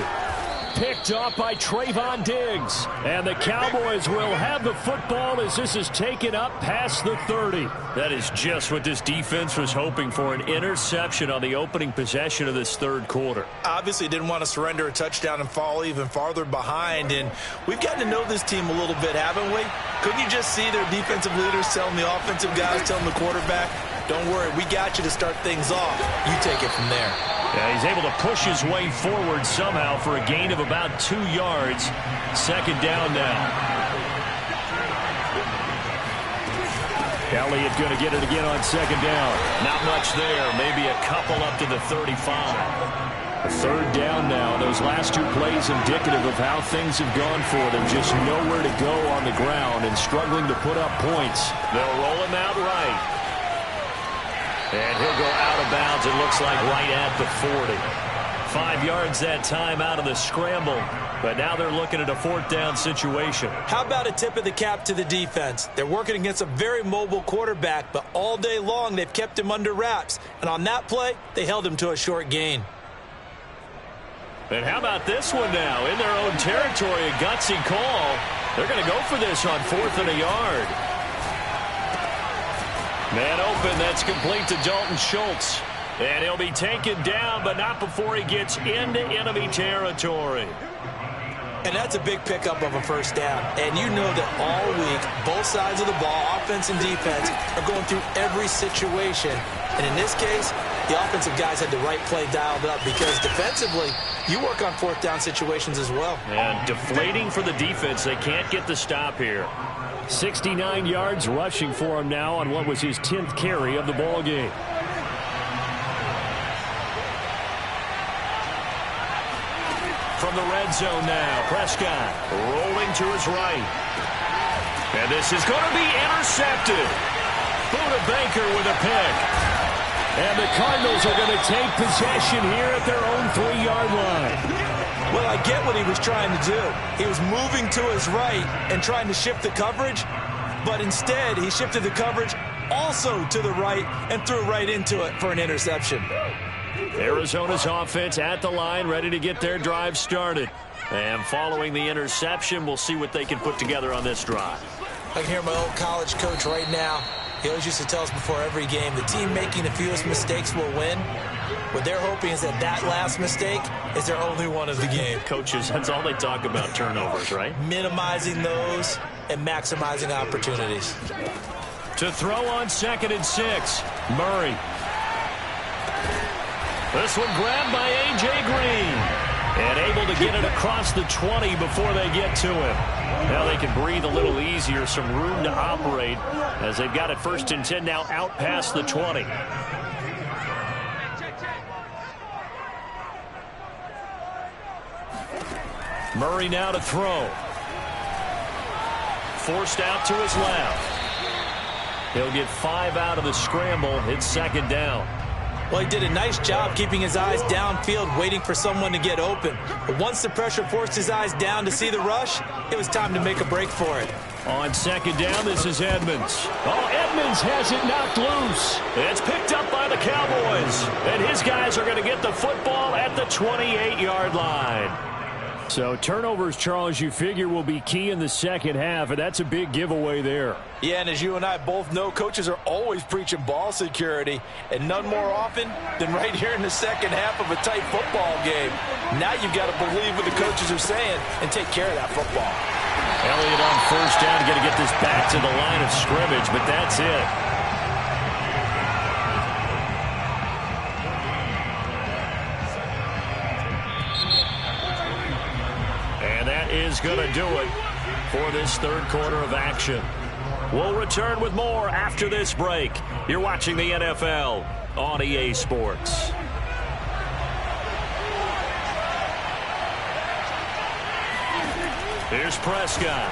Picked off by Trayvon Diggs. And the Cowboys will have the football as this is taken up past the 30. That is just what this defense was hoping for, an interception on the opening possession of this 3rd quarter. Obviously didn't want to surrender a touchdown and fall even farther behind. And we've gotten to know this team a little bit, haven't we? Couldn't you just see their defensive leaders telling the offensive guys, telling the quarterback, don't worry, we got you to start things off. You take it from there. Yeah, he's able to push his way forward somehow for a gain of about 2 yards. 2nd down now. Elliott going to get it again on 2nd down. Not much there. Maybe a couple up to the 35. A 3rd down now. Those last 2 plays indicative of how things have gone for them. Just nowhere to go on the ground and struggling to put up points. They'll roll him out right. And he'll go out of bounds, it looks like, right at the 40. 5 yards that time out of the scramble. But now they're looking at a 4th down situation. How about a tip of the cap to the defense? They're working against a very mobile quarterback, but all day long they've kept him under wraps. And on that play, they held him to a short gain. And how about this one now? In their own territory, a gutsy call. They're going to go for this on 4th and a yard. Man open, that's complete to Dalton Schultz. And he'll be taken down, but not before he gets into enemy territory. And that's a big pickup of a 1st down. And you know that all week, both sides of the ball, offense and defense, are going through every situation. And in this case, the offensive guys had the right play dialed up, because defensively, you work on 4th down situations as well. And deflating for the defense. They can't get the stop here. 69 yards rushing for him now on what was his 10th carry of the ball game. From the red zone now, Prescott rolling to his right. And this is going to be intercepted. Buda Baker with a pick. And the Cardinals are going to take possession here at their own 3-yard line. Well, I get what he was trying to do. He was moving to his right and trying to shift the coverage, but instead he shifted the coverage also to the right and threw right into it for an interception. Arizona's offense at the line, ready to get their drive started. And following the interception, we'll see what they can put together on this drive. I can hear my old college coach right now. He always used to tell us before every game, the team making the fewest mistakes will win. What they're hoping is that that last mistake is their only one of the game. Coaches, that's all they talk about, turnovers, right? Minimizing those and maximizing opportunities. To throw on 2nd and 6, Murray. This one grabbed by A.J. Green. And able to get it across the 20 before they get to him. Now they can breathe a little easier, some room to operate as they've got it 1st and 10 now out past the 20. Murray now to throw. Forced out to his left. He'll get 5 out of the scramble. It's 2nd down. Well, he did a nice job keeping his eyes downfield, waiting for someone to get open. But once the pressure forced his eyes down to see the rush, it was time to make a break for it. On 2nd down, this is Edmonds. Oh, Edmonds has it knocked loose. It's picked up by the Cowboys. And his guys are going to get the football at the 28-yard line. So turnovers, Charles, you figure will be key in the second half, and that's a big giveaway there. Yeah, and as you and I both know, coaches are always preaching ball security, and none more often than right here in the second half of a tight football game. Now you've got to believe what the coaches are saying and take care of that football. Elliott on 1st down, going to get this back to the line of scrimmage, but that's it. And that is going to do it for this 3rd quarter of action. We'll return with more after this break. You're watching the NFL on EA Sports. Here's Prescott.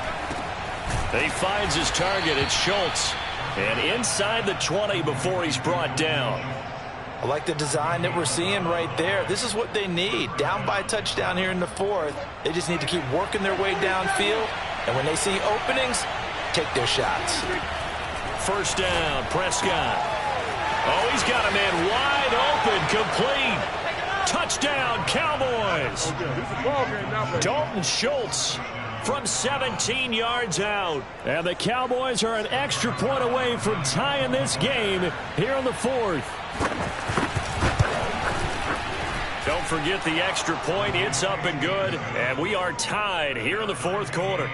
He finds his target. It's Schultz. And inside the 20 before he's brought down. I like the design that we're seeing right there. This is what they need. Down by a touchdown here in the 4th. They just need to keep working their way downfield. And when they see openings, take their shots. 1st down, Prescott. Oh, he's got a man wide open, complete. Touchdown, Cowboys. Dalton Schultz from 17 yards out. And the Cowboys are an extra point away from tying this game here in the 4th. Don't forget the extra point. It's up and good. And we are tied here in the 4th quarter.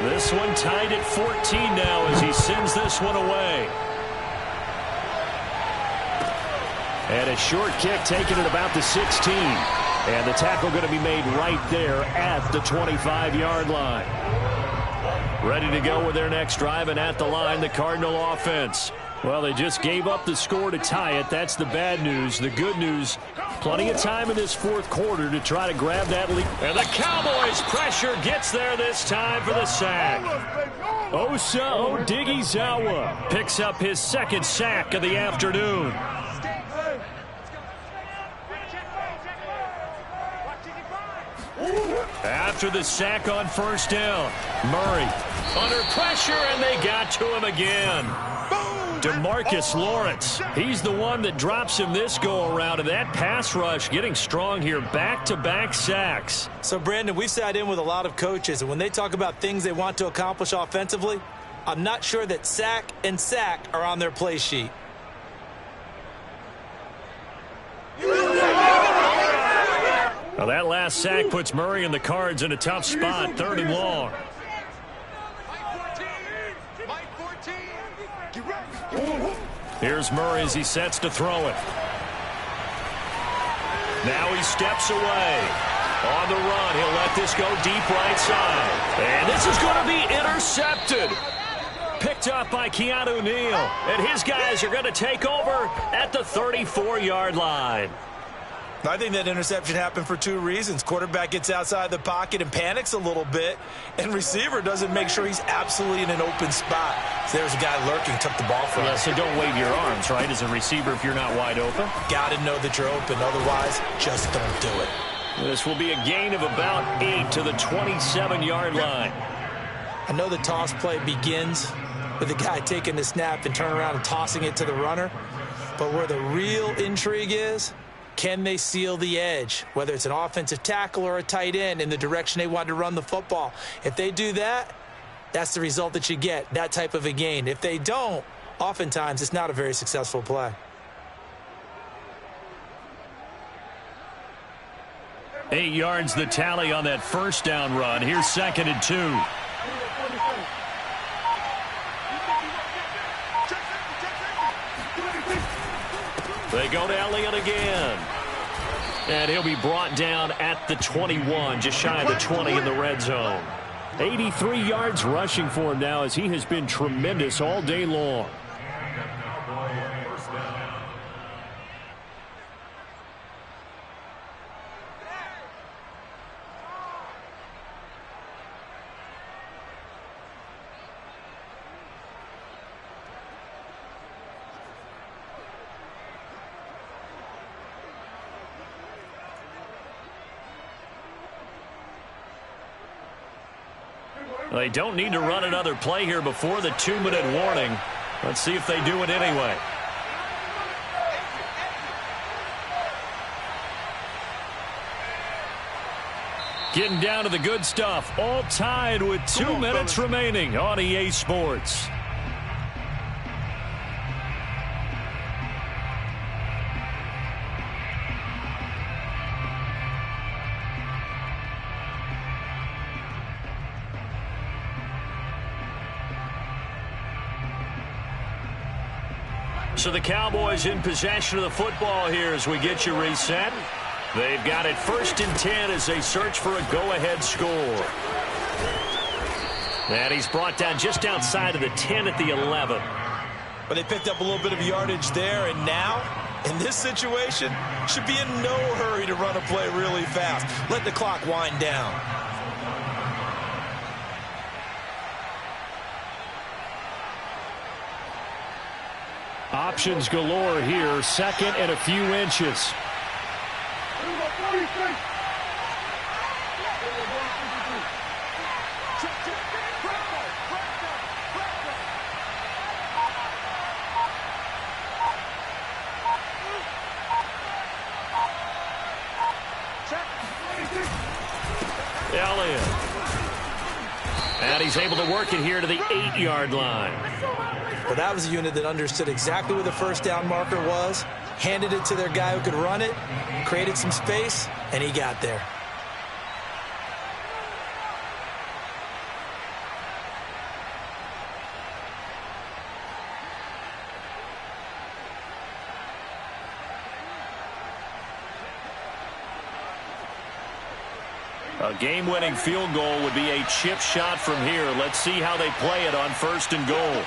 This one tied at 14 now as he sends this one away. And a short kick taken at about the 16. And the tackle going to be made right there at the 25-yard line. Ready to go with their next drive, and at the line, the Cardinal offense. Well, they just gave up the score to tie it. That's the bad news. The good news, plenty of time in this 4th quarter to try to grab that lead. And the Cowboys' pressure gets there this time for the sack. Osa Odighizuwa picks up his 2nd sack of the afternoon. After the sack on 1st down, Murray under pressure, and they got to him again. DeMarcus Lawrence, he's the one that drops him this go-around, and that pass rush getting strong here, back-to-back sacks. So, Brandon, we've sat in with a lot of coaches, and when they talk about things they want to accomplish offensively, I'm not sure that sack and sack are on their play sheet. Well, that last sack puts Murray and the Cards in a tough spot, 3rd and long. Here's Murray as he sets to throw it. Now he steps away. On the run, he'll let this go deep right side. And this is going to be intercepted. Picked up by Keanu Neal. And his guys are going to take over at the 34-yard line. I think that interception happened for 2 reasons. Quarterback gets outside the pocket and panics a little bit, and receiver doesn't make sure he's absolutely in an open spot. So there's a guy lurking, took the ball from him. Yeah, so don't wave your arms, right, as a receiver if you're not wide open. Got to know that you're open. Otherwise, just don't do it. This will be a gain of about 8 to the 27-yard line. I know the toss play begins with the guy taking the snap and turning around and tossing it to the runner. But where the real intrigue is, can they seal the edge, whether it's an offensive tackle or a tight end, in the direction they want to run the football? If they do that, that's the result that you get, that type of a gain. If they don't, oftentimes it's not a very successful play. 8 yards the tally on that first down run. Here's 2nd and 2. They go to Elliott again. And he'll be brought down at the 21, just shy of the 20 in the red zone. 83 yards rushing for him now, as he has been tremendous all day long. They don't need to run another play here before the 2-minute warning. Let's see if they do it anyway. Getting down to the good stuff. All tied with 2 minutes remaining on EA Sports. So the Cowboys in possession of the football here as we get you reset. They've got it 1st and 10 as they search for a go-ahead score. And he's brought down just outside of the 10 at the 11. But they picked up a little bit of yardage there, and now, in this situation, should be in no hurry to run a play really fast. Let the clock wind down. Options galore here. 2nd and a few inches. Elliott. And he's able to work it here to the 8-yard line. Well, that was a unit that understood exactly where the first down marker was, handed it to their guy who could run it, created some space, and he got there. A game-winning field goal would be a chip shot from here. Let's see how they play it on 1st and goal.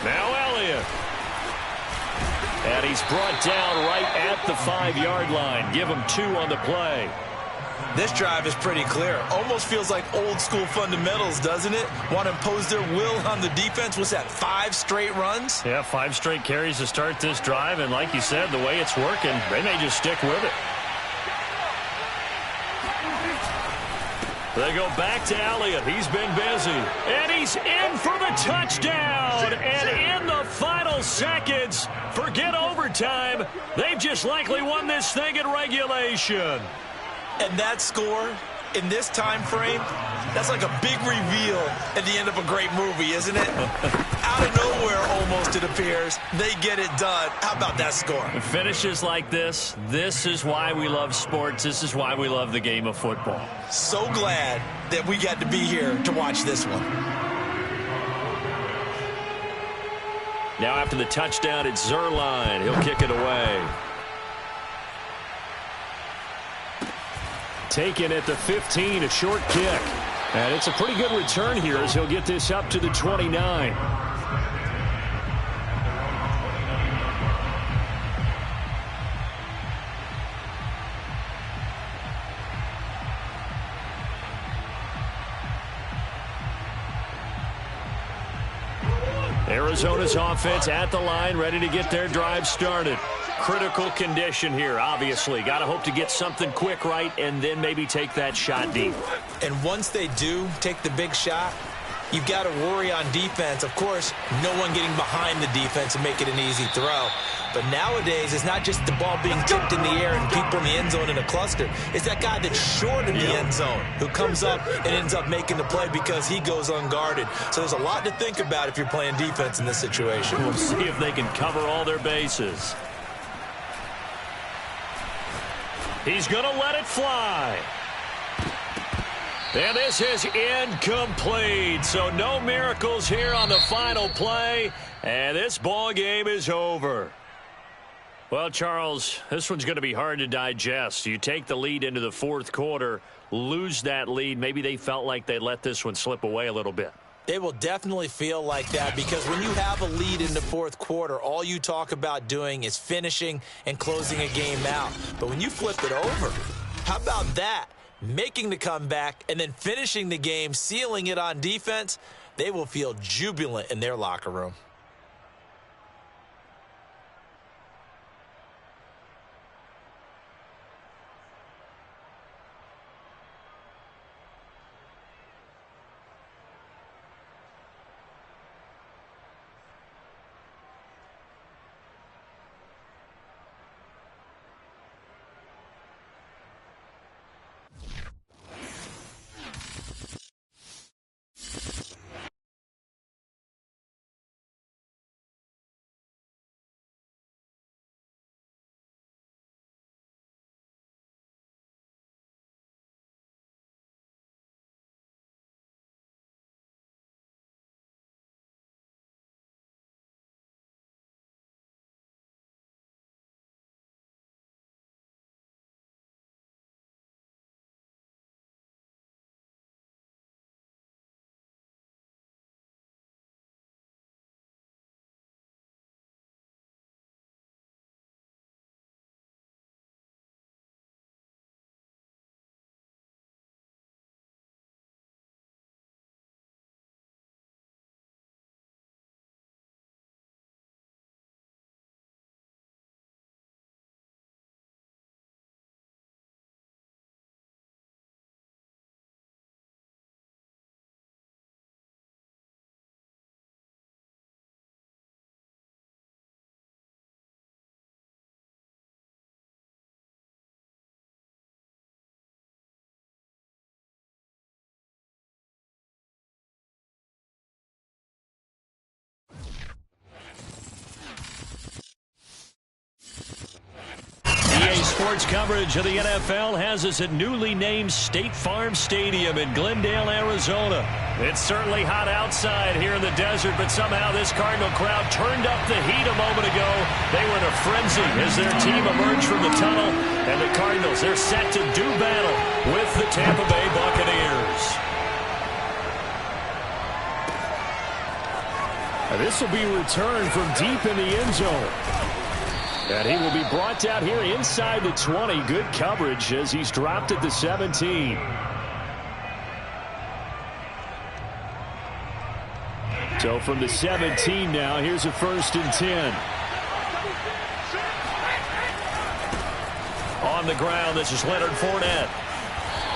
Now Elliott. And he's brought down right at the 5-yard line. Give him 2 on the play. This drive is pretty clear. Almost feels like old-school fundamentals, doesn't it? Want to impose their will on the defense. What's that, 5 straight runs? Yeah, 5 straight carries to start this drive. And like you said, the way it's working, they may just stick with it. They go back to Elliott. He's been busy. And he's in for the touchdown. And in the final seconds, forget overtime. They've just likely won this thing in regulation. And that score, in this time frame, that's like a big reveal at the end of a great movie, isn't it? Out of nowhere, almost, it appears. They get it done. How about that score? Finishes like this. This is why we love sports. This is why we love the game of football. So glad that we got to be here to watch this one. Now after the touchdown, it's Zerline. He'll kick it away. Taken at the 15, a short kick. And it's a pretty good return here as he'll get this up to the 29. Arizona's offense at the line, ready to get their drive started. Critical condition here, obviously. Got to hope to get something quick right and then maybe take that shot deep. And once they do take the big shot, you've got to worry on defense. Of course, no one getting behind the defense and make it an easy throw. But nowadays, it's not just the ball being tipped in the air and people in the end zone in a cluster. It's that guy that's short of the end zone who comes up and ends up making the play because he goes unguarded. So there's a lot to think about if you're playing defense in this situation. We'll see if they can cover all their bases. He's going to let it fly. And this is incomplete. So no miracles here on the final play. And this ball game is over. Well, Charles, this one's going to be hard to digest. You take the lead into the fourth quarter, lose that lead. Maybe they felt like they let this one slip away a little bit. They will definitely feel like that because when you have a lead in the fourth quarter, all you talk about doing is finishing and closing a game out. But when you flip it over, how about that? Making the comeback and then finishing the game, sealing it on defense, they will feel jubilant in their locker room. Sports coverage of the NFL has us at newly named State Farm Stadium in Glendale, Arizona. It's certainly hot outside here in the desert, but somehow this Cardinal crowd turned up the heat a moment ago. They were in a frenzy as their team emerged from the tunnel, and the Cardinals, they're set to do battle with the Tampa Bay Buccaneers. This will be returned from deep in the end zone. And he will be brought down here inside the 20. Good coverage as he's dropped at the 17. So from the 17 now, here's a 1st and 10. On the ground, this is Leonard Fournette.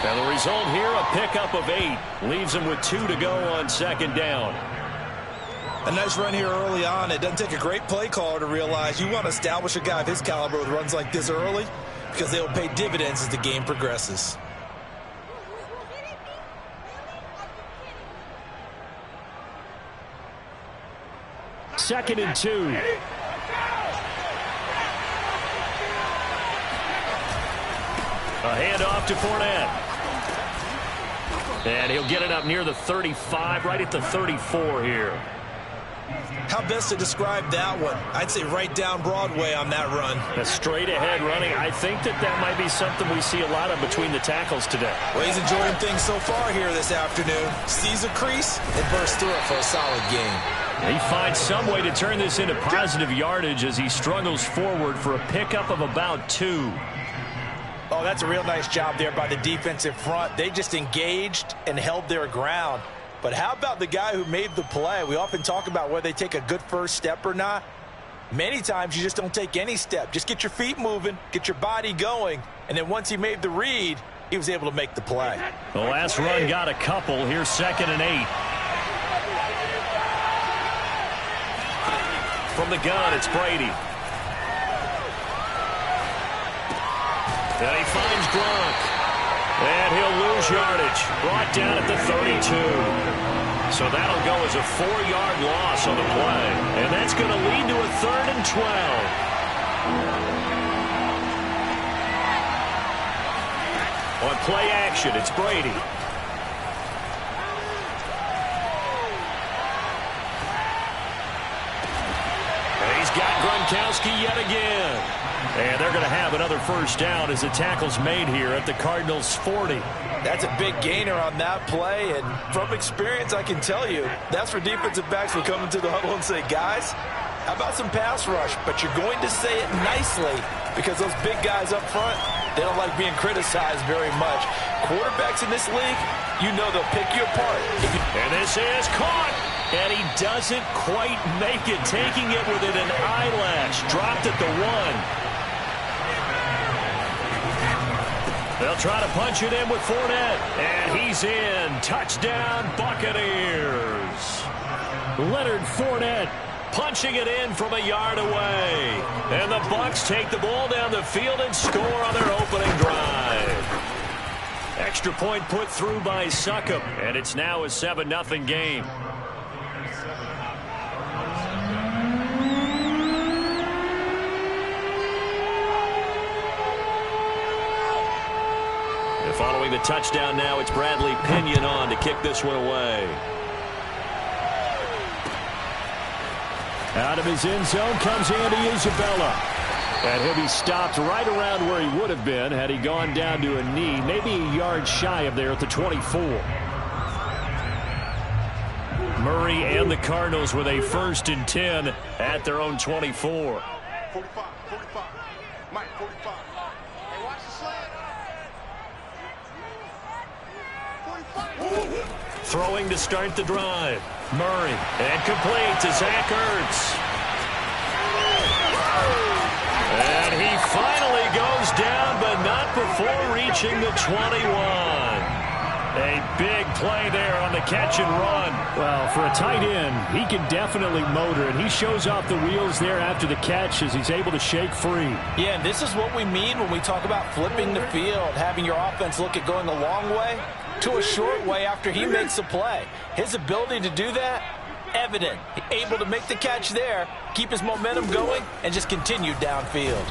And the result here, a pickup of 8. Leaves him with 2 to go on 2nd down. A nice run here early on. It doesn't take a great play caller to realize you want to establish a guy of his caliber with runs like this early because they will pay dividends as the game progresses. Second and 2. A handoff to Fournette. And he'll get it up near the 35, right at the 34 here. How best to describe that one? I'd say right down Broadway on that run. A straight ahead running. I think that might be something we see a lot of between the tackles today. Well, he's enjoying things so far here this afternoon. Sees a crease and bursts through it for a solid game. He finds some way to turn this into positive yardage as he struggles forward for a pickup of about 2. Oh, that's a real nice job there by the defensive front. They just engaged and held their ground. But how about the guy who made the play? We often talk about whether they take a good first step or not. Many times you just don't take any step. Just get your feet moving, get your body going, and then once he made the read, he was able to make the play. The last run got a couple. Here's 2nd and 8. From the gun, it's Brady. And he finds Gronk. And he'll lose yardage. Brought down at the 32. So that'll go as a 4-yard loss on the play. And that's going to lead to a 3rd and 12. On play action, it's Brady. And he's got Gronkowski yet again. And they're going to have another first down as the tackle's made here at the Cardinals' 40. That's a big gainer on that play, and from experience, I can tell you, that's where defensive backs will come into the huddle and say, guys, how about some pass rush? But you're going to say it nicely because those big guys up front, they don't like being criticized very much. Quarterbacks in this league, you know they'll pick you apart. And this is caught. And he doesn't quite make it, taking it within an eyelash. Dropped at the 1. They'll try to punch it in with Fournette. And he's in. Touchdown, Buccaneers. Leonard Fournette punching it in from a yard away. And the Bucs take the ball down the field and score on their opening drive. Extra point put through by Succop. And it's now a 7-0 game. Following the touchdown now, it's Bradley Pinion on to kick this one away. Out of his end zone comes Andy Isabella. And he'll be stopped right around where he would have been had he gone down to a knee, maybe a yard shy of there at the 24. Murray and the Cardinals with a 1st and 10 at their own 24. 45. Mike, 45. Hey, watch the slant. Throwing to start the drive. Murray. And complete to Zach Ertz. And he finally goes down, but not before reaching the 21. A big play there on the catch and run. Well, for a tight end, he can definitely motor it. He shows off the wheels there after the catch as he's able to shake free. Yeah, and this is what we mean when we talk about flipping the field, having your offense look at going a long way to a short way after he makes a play. His ability to do that, evident. Able to make the catch there, keep his momentum going, and just continue downfield.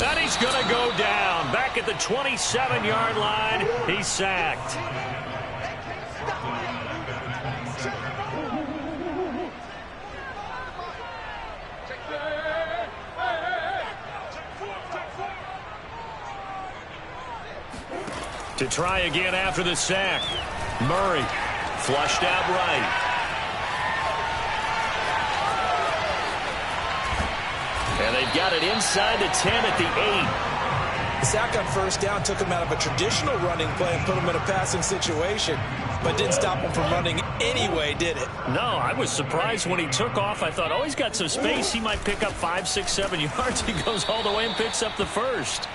And he's going to go down. Back at the 27-yard line, he's sacked. To try again after the sack. Murray flushed out right. And they've got it inside the 10 at the 8. The sack on first down took him out of a traditional running play and put him in a passing situation, but didn't stop him from running anyway, did it? No, I was surprised when he took off. I thought, oh, he's got some space. He might pick up 5, 6, 7 yards. He goes all the way and picks up the first.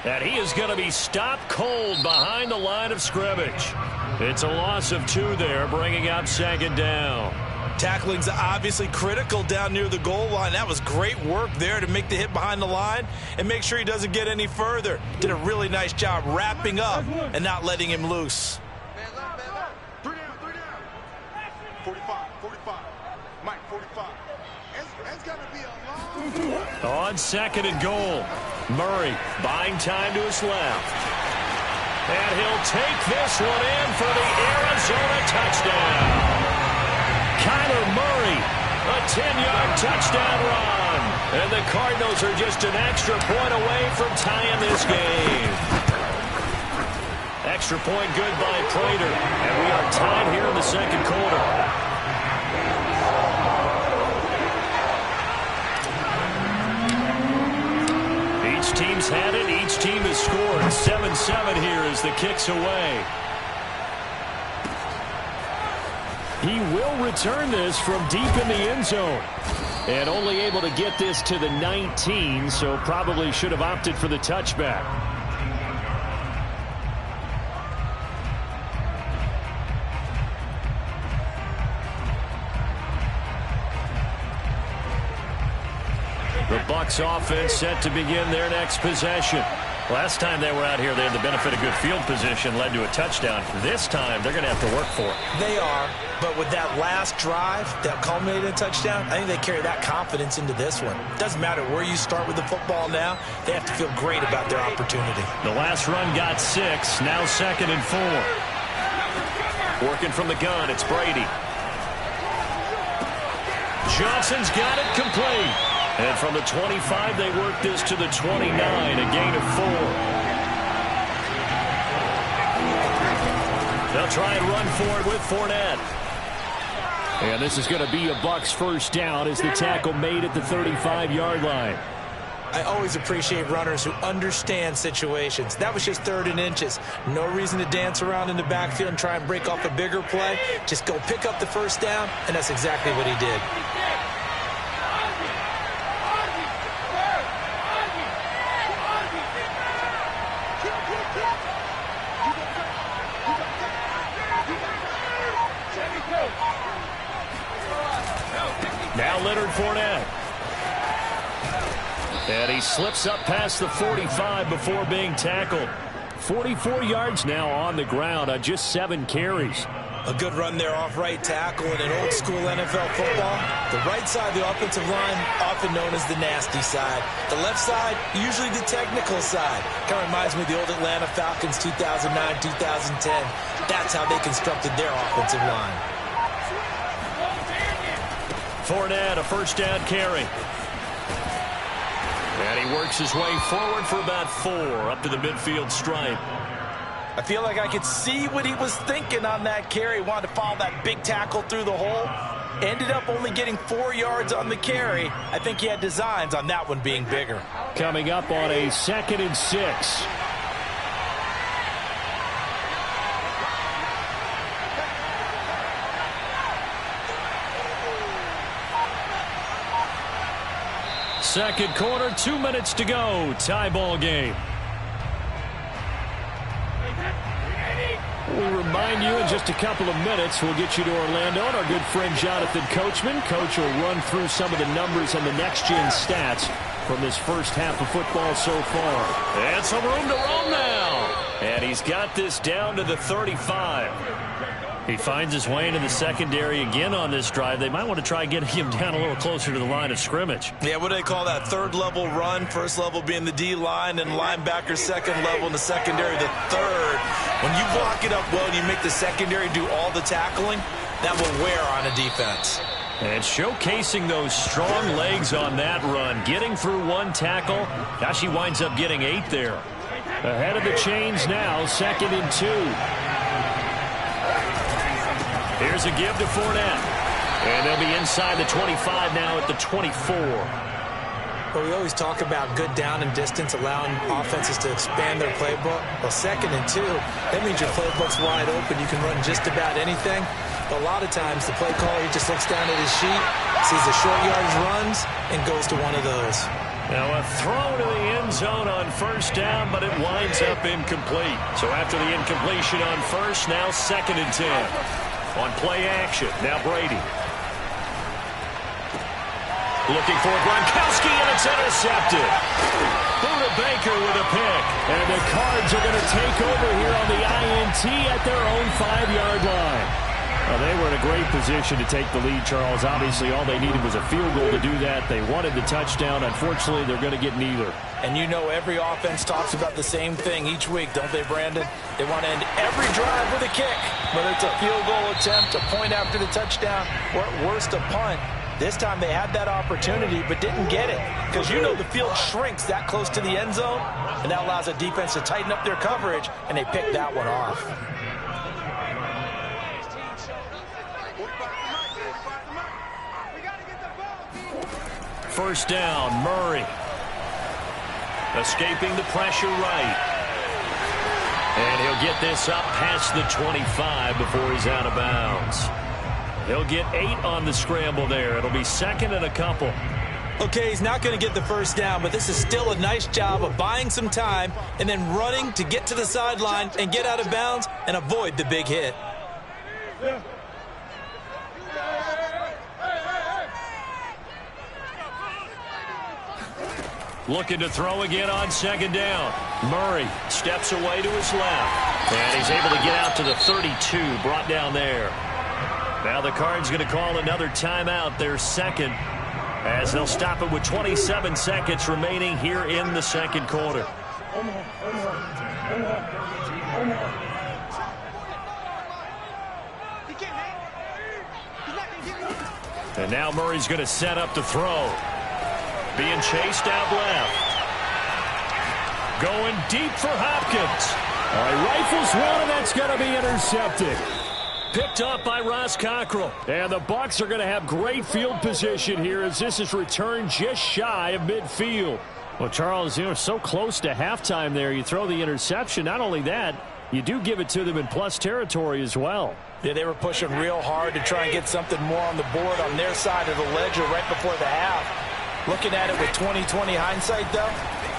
And he is going to be stopped cold behind the line of scrimmage. It's a loss of 2 there, bringing up 2nd down. Tackling's obviously critical down near the goal line. That was great work there to make the hit behind the line and make sure he doesn't get any further. Did a really nice job wrapping up and not letting him loose. Man up. 3 down. 45. Mike, 45. It's got to be a long... On 2nd and goal, Murray buying time to his left. And he'll take this one in for the Arizona touchdown. Kyler Murray, a 10-yard touchdown run. And the Cardinals are just an extra point away from tying this game. Extra point good by Prater. And we are tied here in the 2nd quarter. Each team's had it. Each team has scored. 7-7 here as the kick's away. He will return this from deep in the end zone. And only able to get this to the 19, so probably should have opted for the touchback. The Bucs offense set to begin their next possession. Last time they were out here, they had the benefit of good field position, led to a touchdown. This time, they're going to have to work for it. They are, but with that last drive that culminated in a touchdown, I think they carry that confidence into this one. Doesn't matter where you start with the football now, they have to feel great about their opportunity. The last run got 6, now 2nd and 4. Working from the gun, it's Brady. Johnson's got it complete. And from the 25, they work this to the 29, a gain of 4. They'll try and run for it with Fournette. And this is going to be a Bucs first down as the tackle made at the 35-yard line. I always appreciate runners who understand situations. That was just 3rd and inches. No reason to dance around in the backfield and try and break off a bigger play. Just go pick up the first down, and that's exactly what he did. Now Leonard Fournette. And he slips up past the 45 before being tackled. 44 yards now on the ground on just 7 carries. A good run there off right tackle in an old-school NFL football. The right side of the offensive line, often known as the nasty side. The left side, usually the technical side. Kind of reminds me of the old Atlanta Falcons 2009, 2010. That's how they constructed their offensive line. Fournette, a first down carry. And he works his way forward for about 4 up to the midfield stripe. I feel like I could see what he was thinking on that carry. Wanted to follow that big tackle through the hole. Ended up only getting 4 yards on the carry. I think he had designs on that one being bigger. Coming up on a 2nd and 6. Second quarter, 2 minutes to go. Tie ball game. We'll remind you in just a couple of minutes, we'll get you to Orlando and our good friend Jonathan Coachman. Coach will run through some of the numbers and the next-gen stats from this first half of football so far. And some room to roam now. And he's got this down to the 35. He finds his way into the secondary again on this drive. They might want to try getting him down a little closer to the line of scrimmage. Yeah, what do they call that? 3rd level run, 1st level being the D-line, and linebacker 2nd level in the secondary, the 3rd. When you block it up well and you make the secondary do all the tackling, that will wear on a defense. And showcasing those strong legs on that run. Getting through 1 tackle. Gosh, he winds up getting 8 there. Ahead of the chains now, 2nd and 2. Here's a give to Fournette. And they'll be inside the 25 now at the 24. Well, we always talk about good down and distance, allowing offenses to expand their playbook. Well, 2nd and 2, that means your playbook's wide open. You can run just about anything. But a lot of times, the play caller, he just looks down at his sheet, sees the short yardage runs, and goes to one of those. Now a throw to the end zone on first down, but it winds up incomplete. So after the incompletion on first, now 2nd and 10. On play action, now Brady. Looking for Gronkowski, and it's intercepted. Buda Baker with a pick. And the Cards are going to take over here on the INT at their own 5-yard line. Well, they were in a great position to take the lead, Charles. Obviously, all they needed was a field goal to do that. They wanted the touchdown. Unfortunately, they're going to get neither. And you know every offense talks about the same thing each week, don't they, Brandon? They want to end every drive with a kick, whether it's a field goal attempt, a point after the touchdown, or at worst, a punt. This time they had that opportunity but didn't get it because you know the field shrinks that close to the end zone, and that allows a defense to tighten up their coverage, and they picked that one off. First down, Murray. Escaping the pressure right. And he'll get this up past the 25 before he's out of bounds. He'll get 8 on the scramble there. It'll be 2nd and a couple. Okay, he's not going to get the first down, but this is still a nice job of buying some time and then running to get to the sideline and get out of bounds and avoid the big hit. Looking to throw again on 2nd down. Murray steps away to his left. And he's able to get out to the 32, brought down there. Now the Cards going to call another timeout, their 2nd, as they'll stop it with 27 seconds remaining here in the 2nd quarter. And now Murray's going to set up to throw. Being chased out left. Going deep for Hopkins. All right, rifles one, and that's going to be intercepted. Picked up by Ross Cockrell. And the Bucs are going to have great field position here as this is returned just shy of midfield. Well, Charles, you know, so close to halftime there. You throw the interception. Not only that, you do give it to them in plus territory as well. Yeah, they were pushing real hard to try and get something more on the board on their side of the ledger right before the half. Looking at it with 20/20 hindsight, though,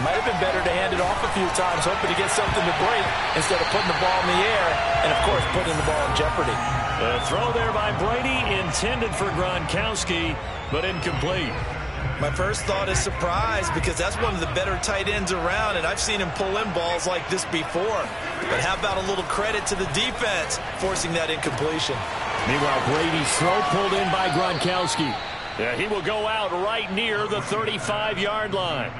might have been better to hand it off a few times, hoping to get something to break instead of putting the ball in the air and, of course, putting the ball in jeopardy. The throw there by Brady intended for Gronkowski, but incomplete. My first thought is surprise because that's one of the better tight ends around, and I've seen him pull in balls like this before. But how about a little credit to the defense forcing that incompletion? Meanwhile, Brady's throw pulled in by Gronkowski. Yeah, he will go out right near the 35-yard line.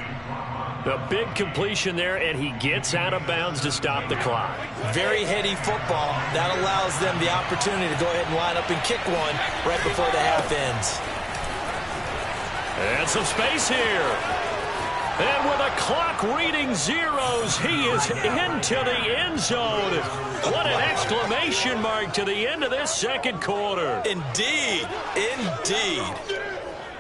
The big completion there, and he gets out of bounds to stop the clock. Very heady football. That allows them the opportunity to go ahead and line up and kick one right before the half ends. And some space here. And with a clock reading zeros, he is into the end zone. What an exclamation mark to the end of this 2nd quarter. Indeed. Indeed.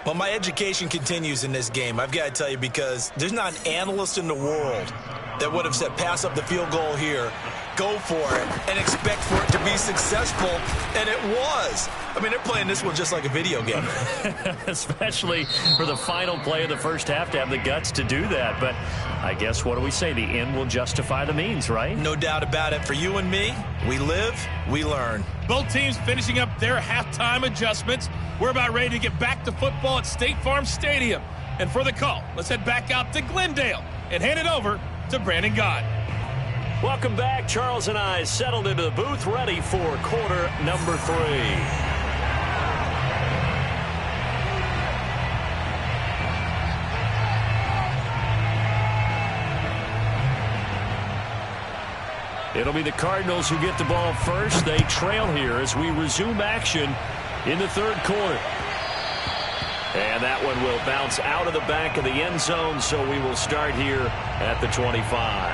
Well, my education continues in this game, I've got to tell you, because there's not an analyst in the world that would have said pass up the field goal here, go for it, and expect for it to be successful, and it was. I mean, they're playing this one just like a video game. Especially for the final play of the first half to have the guts to do that. But I guess, what do we say? The end will justify the means, right? No doubt about it. For you and me, we live, we learn. Both teams finishing up their halftime adjustments. We're about ready to get back to football at State Farm Stadium. And for the call, let's head back out to Glendale and hand it over to Brandon Gott. Welcome back. Charles and I settled into the booth, ready for quarter number 3. It'll be the Cardinals who get the ball first. They trail here as we resume action in the 3rd quarter. And that one will bounce out of the back of the end zone, so we will start here at the 25.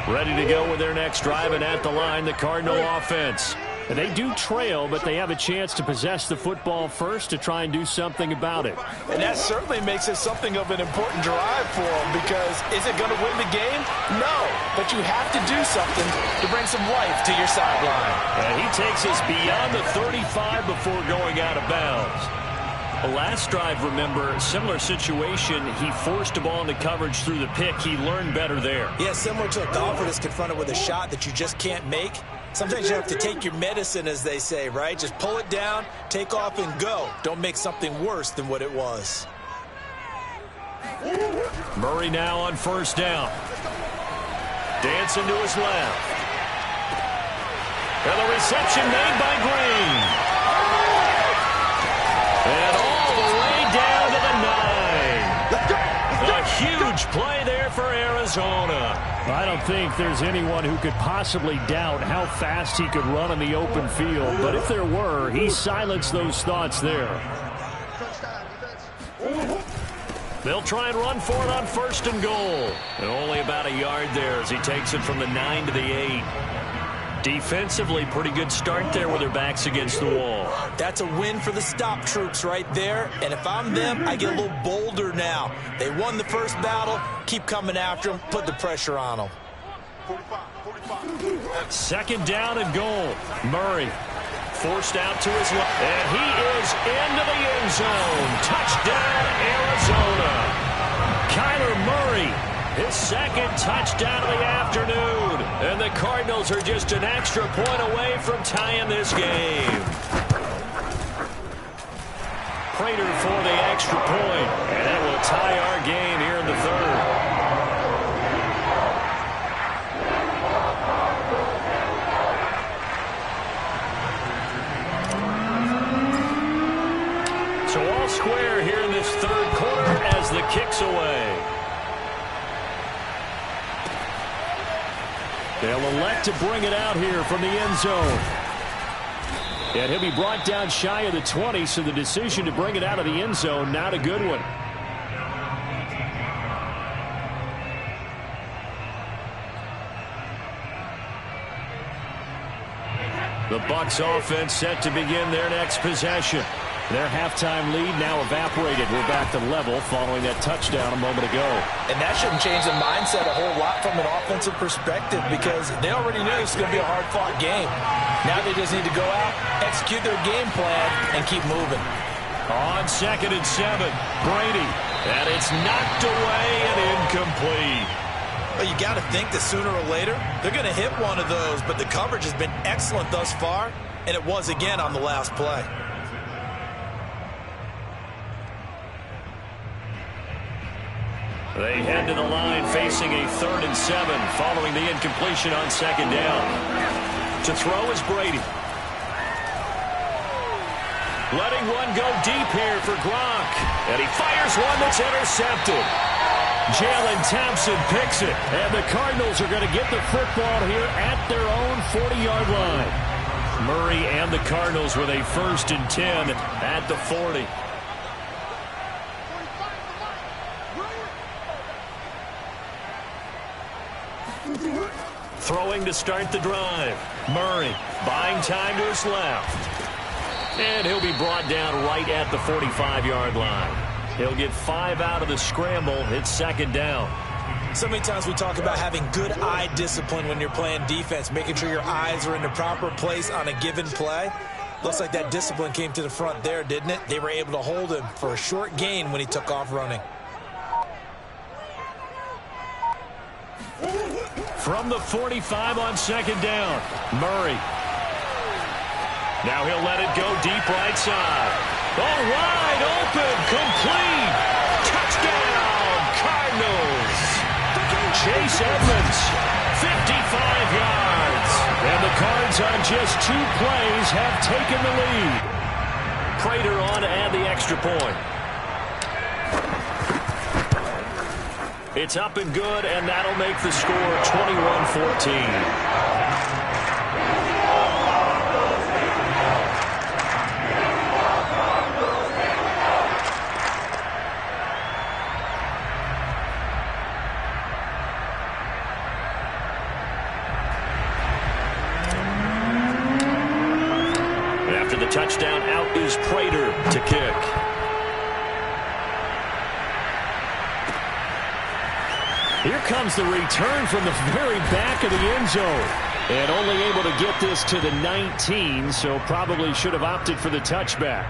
Ready to go with their next drive, and at the line, the Cardinal offense. And they do trail, but they have a chance to possess the football first to try and do something about it. And that certainly makes it something of an important drive for them, because is it going to win the game? No, but you have to do something to bring some life to your sideline. And he takes us beyond the 35 before going out of bounds. The last drive, remember, similar situation. He forced a ball into coverage through the pick. He learned better there. Yeah, similar to a golfer that's confronted with a shot that you just can't make. Sometimes you have to take your medicine, as they say, right? Just pull it down, take off, and go. Don't make something worse than what it was. Murray now on 1st down. Dancing to his left. And the reception made by Green. And all the way down to the 9. A huge play there for Arizona. I don't think there's anyone who could possibly doubt how fast he could run in the open field. But if there were, he silenced those thoughts there. They'll try and run for it on 1st and goal. And only about a yard there as he takes it from the 9 to the 8. Defensively, pretty good start there with their backs against the wall. That's a win for the stop troops right there. And if I'm them, I get a little bolder now. They won the first battle. Keep coming after them. Put the pressure on them. 45, 45. Second down and goal. Murray forced out to his left, and he is into the end zone. Touchdown, Arizona. Kyler Murray, his second touchdown of the afternoon. And the Cardinals are just an extra point away from tying this game. Prater for the extra point, and that will tie our game here in the third. So all square here in this third quarter as the kick's away. They'll elect to bring it out here from the end zone. And he'll be brought down shy of the 20, so the decision to bring it out of the end zone, not a good one. The Bucs offense set to begin their next possession. Their halftime lead now evaporated. We're back to level following that touchdown a moment ago. And that shouldn't change the mindset a whole lot from an offensive perspective because they already knew this was going to be a hard-fought game. Now they just need to go out, execute their game plan, and keep moving. On 2nd and 7, Brady. And it's knocked away and incomplete. Well, you got to think that sooner or later they're going to hit one of those, but the coverage has been excellent thus far, and it was again on the last play. They head to the line facing a 3rd and 7 following the incompletion on 2nd down. To throw is Brady. Letting one go deep here for Gronk. And he fires one that's intercepted. Jalen Thompson picks it. And the Cardinals are going to get the football here at their own 40-yard line. Murray and the Cardinals with a 1st and 10 at the 40. Throwing to start the drive. Murray buying time to his left. And he'll be brought down right at the 45-yard line. He'll get 5 out of the scramble. It's 2nd down. So many times we talk about having good eye discipline when you're playing defense, making sure your eyes are in the proper place on a given play. Looks like that discipline came to the front there, didn't it? They were able to hold him for a short gain when he took off running. From the 45 on 2nd down, Murray. Now he'll let it go deep right side. Oh, wide open, complete. Touchdown, Cardinals. Chase Edmonds, 55 yards. And the Cards on just 2 plays have taken the lead. Prater on to add the extra point. It's up and good, and that'll make the score 21-14. After the touchdown, out is Prater to kick. Here comes the return from the very back of the end zone. And only able to get this to the 19, so probably should have opted for the touchback.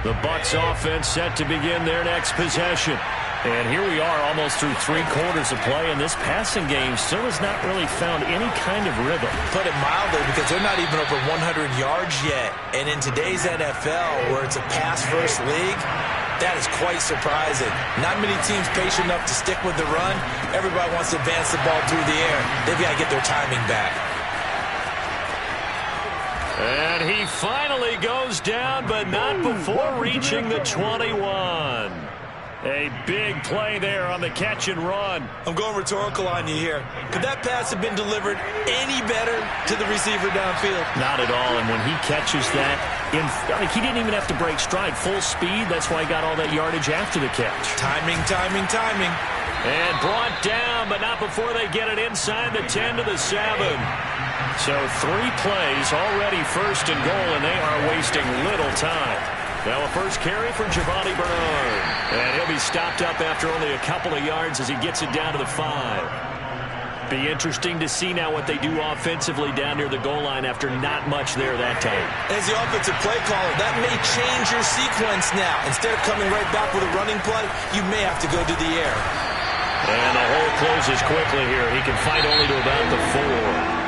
The Bucs offense set to begin their next possession. And here we are almost through 3 quarters of play, and this passing game still has not really found any kind of rhythm. Put it mildly, because they're not even over 100 yards yet. And in today's NFL, where it's a pass-first league, that is quite surprising. Not many teams patient enough to stick with the run. Everybody wants to advance the ball through the air. They've got to get their timing back. And he finally goes down, but not before reaching the 21. A big play there on the catch and run. I'm going rhetorical on you here. Could that pass have been delivered any better to the receiver downfield? Not at all, and when he catches that, he didn't even have to break stride. Full speed, that's why he got all that yardage after the catch. Timing, timing, timing. And brought down, but not before they get it inside the 10 to the 7. So 3 plays, already first and goal, and they are wasting little time. Now a first carry from Giovanni Bernard. And he'll be stopped up after only a couple of yards as he gets it down to the 5. Be interesting to see now what they do offensively down near the goal line after not much there that time. As the offensive play caller, that may change your sequence now. Instead of coming right back with a running play, you may have to go to the air. And the hole closes quickly here. He can fight only to about the 4.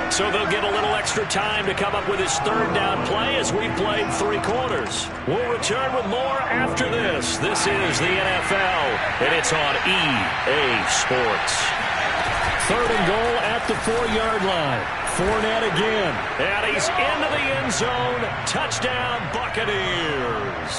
So they'll get a little extra time to come up with his third down play as we've played 3 quarters. We'll return with more after this. This is the NFL, and it's on EA Sports. Third and goal at the 4-yard line. Fournette again. And he's into the end zone. Touchdown, Buccaneers.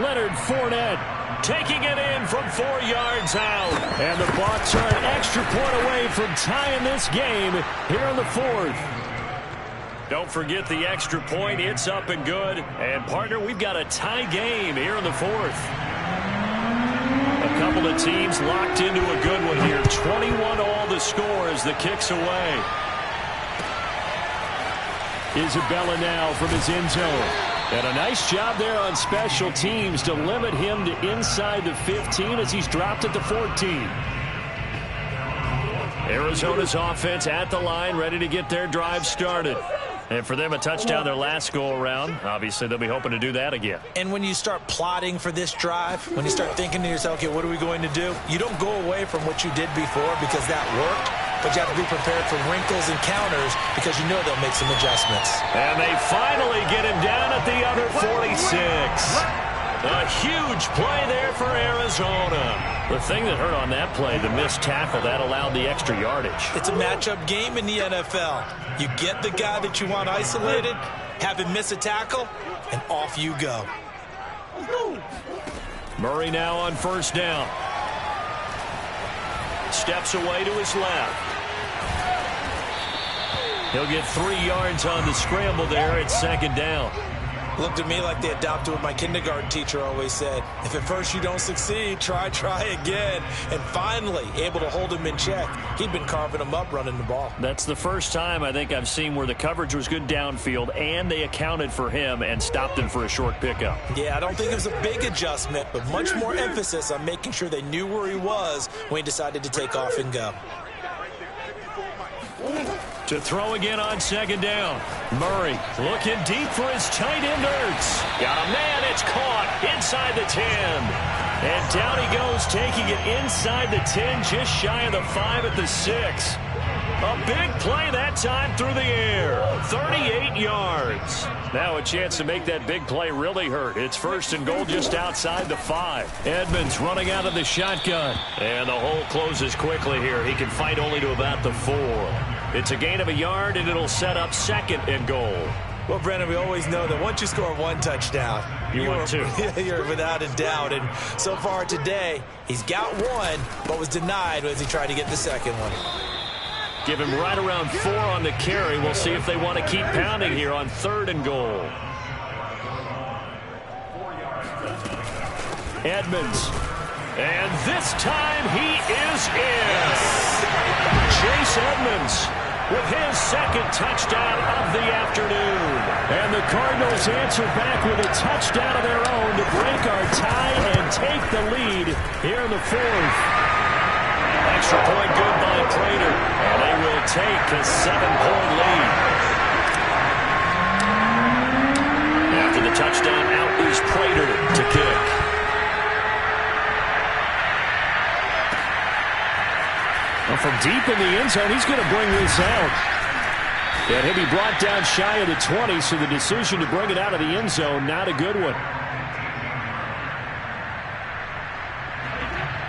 Leonard Fournette taking it in from 4 yards out. And the Bucs are an extra point away from tying this game here in the 4th. Don't forget the extra point. It's up and good. And, partner, we've got a tie game here in the 4th. A couple of teams locked into a good one here. 21 all the score as the kick's away. Isabella now from his end zone. And a nice job there on special teams to limit him to inside the 15 as he's dropped at the 14. Arizona's offense at the line, ready to get their drive started. And for them, a touchdown their last go-around. Obviously, they'll be hoping to do that again. And when you start plotting for this drive, when you start thinking to yourself, okay, what are we going to do? You don't go away from what you did before because that worked. But you have to be prepared for wrinkles and counters because you know they'll make some adjustments. And they finally get him down at the other 46. A huge play there for Arizona. The thing that hurt on that play, the missed tackle, that allowed the extra yardage. It's a matchup game in the NFL. You get the guy that you want isolated, have him miss a tackle, and off you go. Murray now on first down. Steps away to his left. He'll get 3 yards on the scramble there at second down. Looked to me like they adopted what my kindergarten teacher always said. If at first you don't succeed, try again. And finally, able to hold him in check. He'd been carving him up running the ball. That's the first time I think I've seen where the coverage was good downfield and they accounted for him and stopped him for a short pickup. Yeah, I don't think it was a big adjustment, but much more emphasis on making sure they knew where he was when he decided to take off and go. To throw again on second down. Murray looking deep for his tight end Ertz. Got a man, it's caught inside the 10. And down he goes, taking it inside the 10, just shy of the 5 at the 6. A big play that time through the air. 38 yards. Now a chance to make that big play really hurt. It's first and goal just outside the 5. Edmonds running out of the shotgun. And the hole closes quickly here. He can fight only to about the 4. It's a gain of a yard, and it'll set up second and goal. Well, Brennan, we always know that once you score 1 touchdown, you're 2. You're without a doubt. And so far today, he's got 1, but was denied as he tried to get the second one. Give him right around 4 on the carry. We'll see if they want to keep pounding here on third and goal. Edmonds. And this time he is in. Chase Edmonds with his second touchdown of the afternoon. And the Cardinals answer back with a touchdown of their own to break our tie and take the lead here in the 4th. Extra point good by Prater. And they will take a 7-point lead. After the touchdown, out is Prater to kick. Well, from deep in the end zone, he's going to bring this out. And he'll be brought down shy of the 20, so the decision to bring it out of the end zone, not a good one.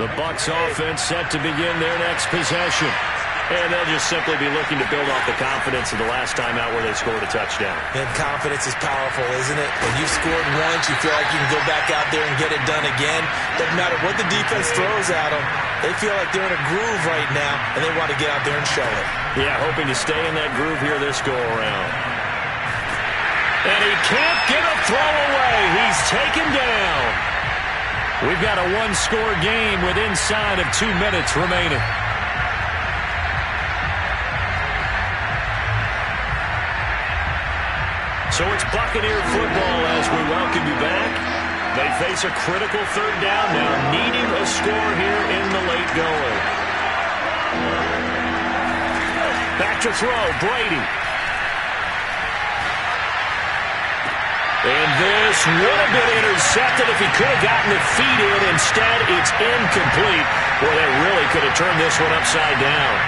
The Bucs offense set to begin their next possession. And they'll just simply be looking to build off the confidence of the last time out where they scored a touchdown. And confidence is powerful, isn't it? When you've scored once, you feel like you can go back out there and get it done again. Doesn't matter what the defense throws at them. They feel like they're in a groove right now, and they want to get out there and show it. Yeah, hoping to stay in that groove here this go-around. And he can't get a throw away. He's taken down. We've got a 1-score game with inside of 2 minutes remaining. So it's Buccaneer football as we welcome you back. They face a critical third down now, needing a score here in the late going. Back to throw, Brady. And this would have been intercepted if he could have gotten the feet in. Instead, it's incomplete. Boy, that really could have turned this one upside down.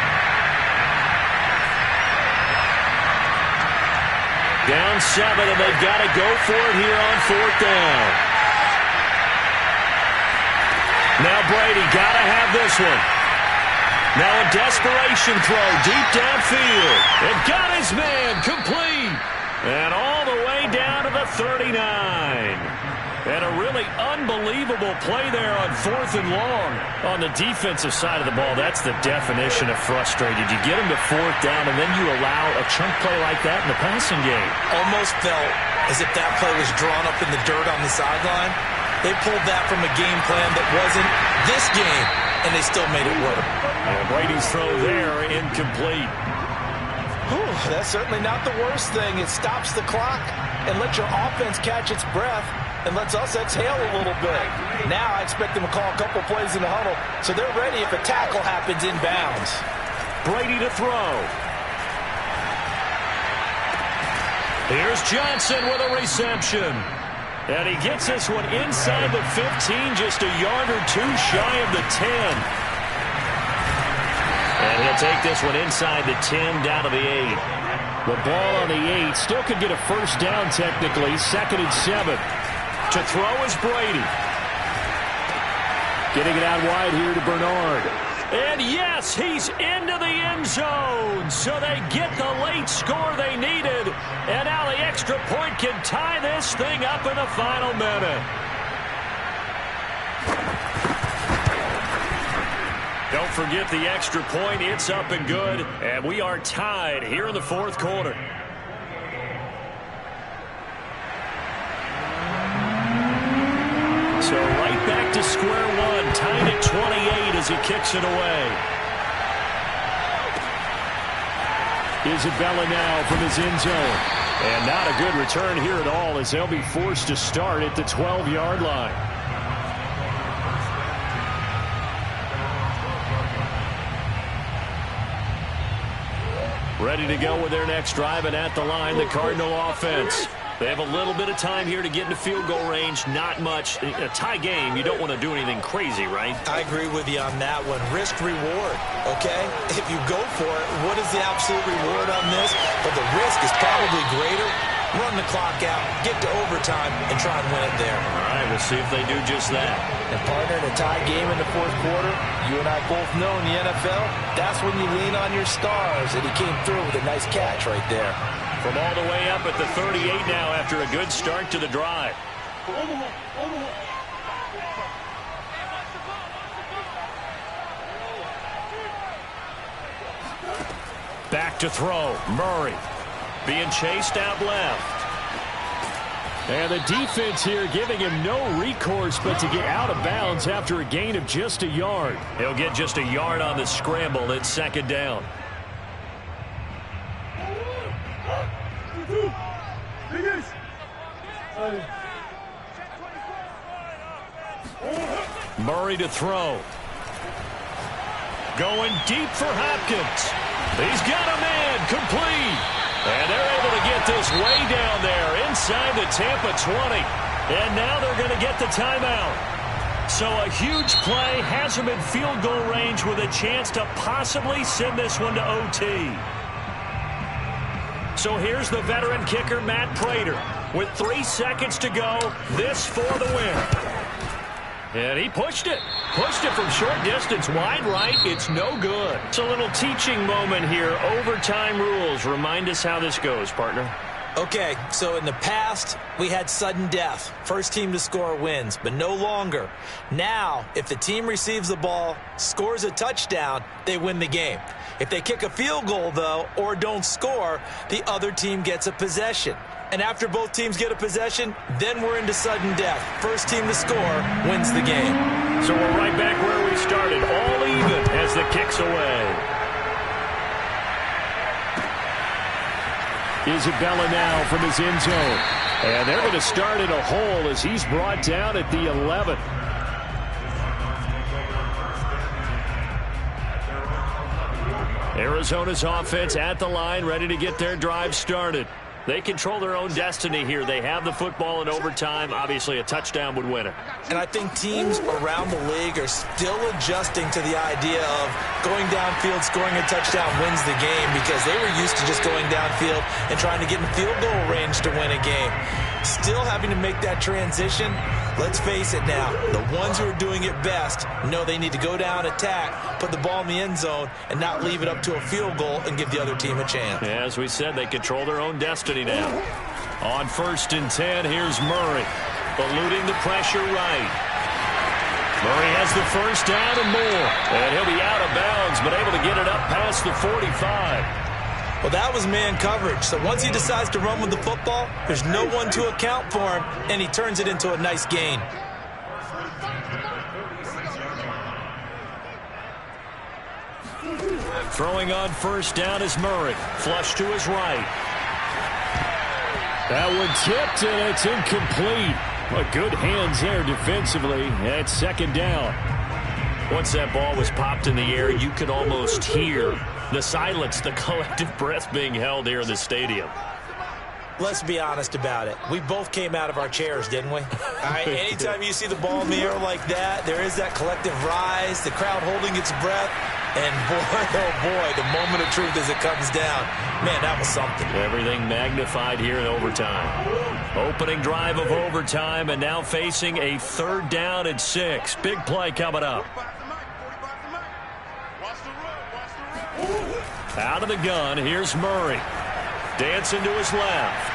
Down 7, and they've got to go for it here on 4th down. Now Brady got to have this one. Now a desperation throw deep downfield. And got his man complete. And all the way down to the 39. And a really unbelievable play there on 4th and long. On the defensive side of the ball, that's the definition of frustrated. You get them to 4th down, and then you allow a chunk play like that in the passing game. Almost felt as if that play was drawn up in the dirt on the sideline. They pulled that from a game plan that wasn't this game, and they still made it work. And Brady's throw there, incomplete. Whew, that's certainly not the worst thing. It stops the clock and lets your offense catch its breath and lets us exhale a little bit. Now I expect them to call a couple plays in the huddle so they're ready if a tackle happens inbounds. Brady to throw. Here's Johnson with a reception. And he gets this one inside the 15, just a yard or two shy of the 10. And he'll take this one inside the 10, down to the 8. The ball on the 8 still could get a first down technically. 2nd and 7. To throw is Brady. Getting it out wide here to Bernard. And yes, he's into the end zone. So they get the late score they needed. And now the extra point can tie this thing up in the final minute. Don't forget the extra point. It's up and good. And we are tied here in the 4th quarter. So right back to square one. Tied at 28 as he kicks it away. Isabella now from his end zone. And not a good return here at all as they'll be forced to start at the 12-yard line. Ready to go with their next drive, and at the line, the Cardinal offense. They have a little bit of time here to get into field goal range. Not much. A tie game, you don't want to do anything crazy, right? I agree with you on that one. Risk reward, okay? If you go for it, what is the absolute reward on this? But the risk is probably greater. Run the clock out, get to overtime, and try and win it there. All right, we'll see if they do just that. And partner, in a tie game in the 4th quarter, you and I both know in the NFL, that's when you lean on your stars. And he came through with a nice catch right there. From all the way up at the 38 now after a good start to the drive. Back to throw. Murray being chased out left. And the defense here giving him no recourse but to get out of bounds after a gain of just a yard. He'll get just a yard on the scramble. It's 2nd down. Murray to throw. Going deep for Hopkins. He's got a man complete. And they're able to get this way down there inside the Tampa 20. And now they're going to get the timeout. So a huge play has them in field goal range with a chance to possibly send this one to OT. So here's the veteran kicker, Matt Pratt. With 3 seconds to go, this for the win. And he pushed it. Pushed it from short distance, wide right. It's no good. It's a little teaching moment here. Overtime rules. Remind us how this goes, partner. Okay, so in the past, we had sudden death. First team to score wins, but no longer. Now, if the team receives the ball, scores a touchdown, they win the game. If they kick a field goal, though, or don't score, the other team gets a possession. And after both teams get a possession, then we're into sudden death. First team to score wins the game. So we're right back where we started, all even as the kick's away. Isabella now from his end zone. And they're going to start in a hole as he's brought down at the 11. Arizona's offense at the line, ready to get their drive started. They control their own destiny here. They have the football in overtime. Obviously, a touchdown would win it. And I think teams around the league are still adjusting to the idea of going downfield, scoring a touchdown wins the game, because they were used to just going downfield and trying to get in field goal range to win a game. Still having to make that transition. Let's face it now, the ones who are doing it best know they need to go down, attack, put the ball in the end zone, and not leave it up to a field goal and give the other team a chance. As we said, they control their own destiny now. On 1st and 10, here's Murray, eluding the pressure right. Murray has the first down and more, and he'll be out of bounds, but able to get it up past the 45. Well, that was man coverage. So once he decides to run with the football, there's no one to account for him, and he turns it into a nice gain. Throwing on 1st down is Murray. Flush to his right. That one tipped, and it's incomplete. But good hands there defensively at 2nd down. Once that ball was popped in the air, you could almost hear the silence, the collective breath being held here in the stadium. Let's be honest about it. We both came out of our chairs, didn't we? All right, anytime you see the ball in the air like that, there is that collective rise, the crowd holding its breath, and boy, oh boy, the moment of truth as it comes down. Man, that was something. Everything magnified here in overtime. Opening drive of overtime, and now facing a 3rd down and 6. Big play coming up. Out of the gun, here's Murray. Dancing to his left.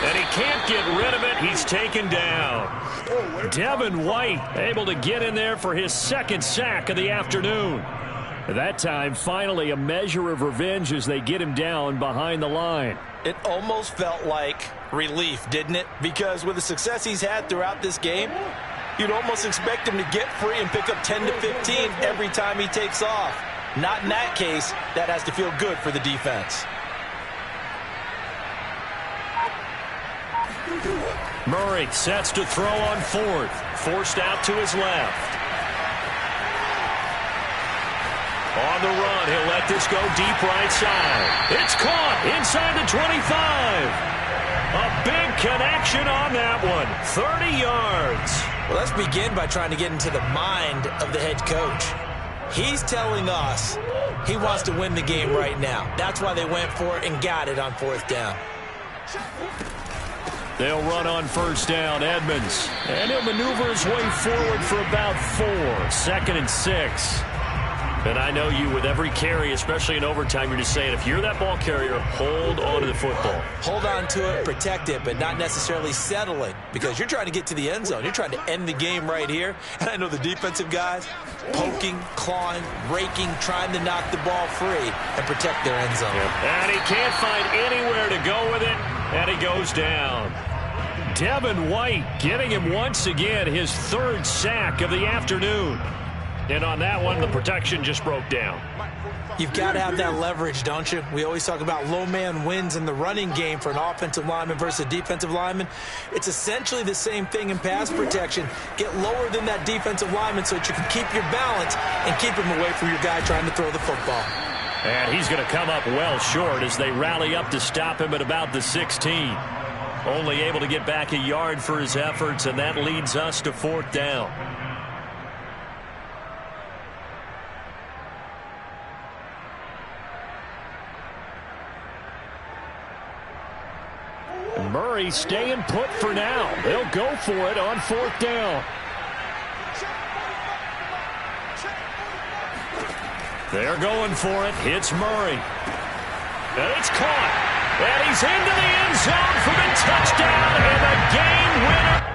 And he can't get rid of it. He's taken down. Devin White able to get in there for his 2nd sack of the afternoon. At that time, finally a measure of revenge as they get him down behind the line. It almost felt like relief, didn't it? Because with the success he's had throughout this game, you'd almost expect him to get free and pick up 10 to 15 every time he takes off. Not in that case. That has to feel good for the defense. Murray sets to throw on 4th. Forced out to his left. On the run, he'll let this go deep right side. It's caught inside the 25. A big connection on that one. 30 yards. Well, let's begin by trying to get into the mind of the head coach. He's telling us he wants to win the game right now. That's why they went for it and got it on 4th down. They'll run on 1st down, Edmonds. And he'll maneuver his way forward for about 4. 2nd and 6. And I know you, with every carry, especially in overtime, you're just saying, if you're that ball carrier, hold on to the football. Hold on to it, protect it, but not necessarily settling, because you're trying to get to the end zone. You're trying to end the game right here. And I know the defensive guys poking, clawing, raking, trying to knock the ball free and protect their end zone. And he can't find anywhere to go with it, and he goes down. Devin White getting him once again his 3rd sack of the afternoon. And on that one, the protection just broke down. You've got to have that leverage, don't you? We always talk about low man wins in the running game for an offensive lineman versus a defensive lineman. It's essentially the same thing in pass protection. Get lower than that defensive lineman so that you can keep your balance and keep him away from your guy trying to throw the football. And he's going to come up well short as they rally up to stop him at about the 16. Only able to get back a yard for his efforts, and that leads us to 4th down. Murray staying put for now. They'll go for it on 4th down. They're going for it. It's Murray. And it's caught. And he's into the end zone for the touchdown and the game winner.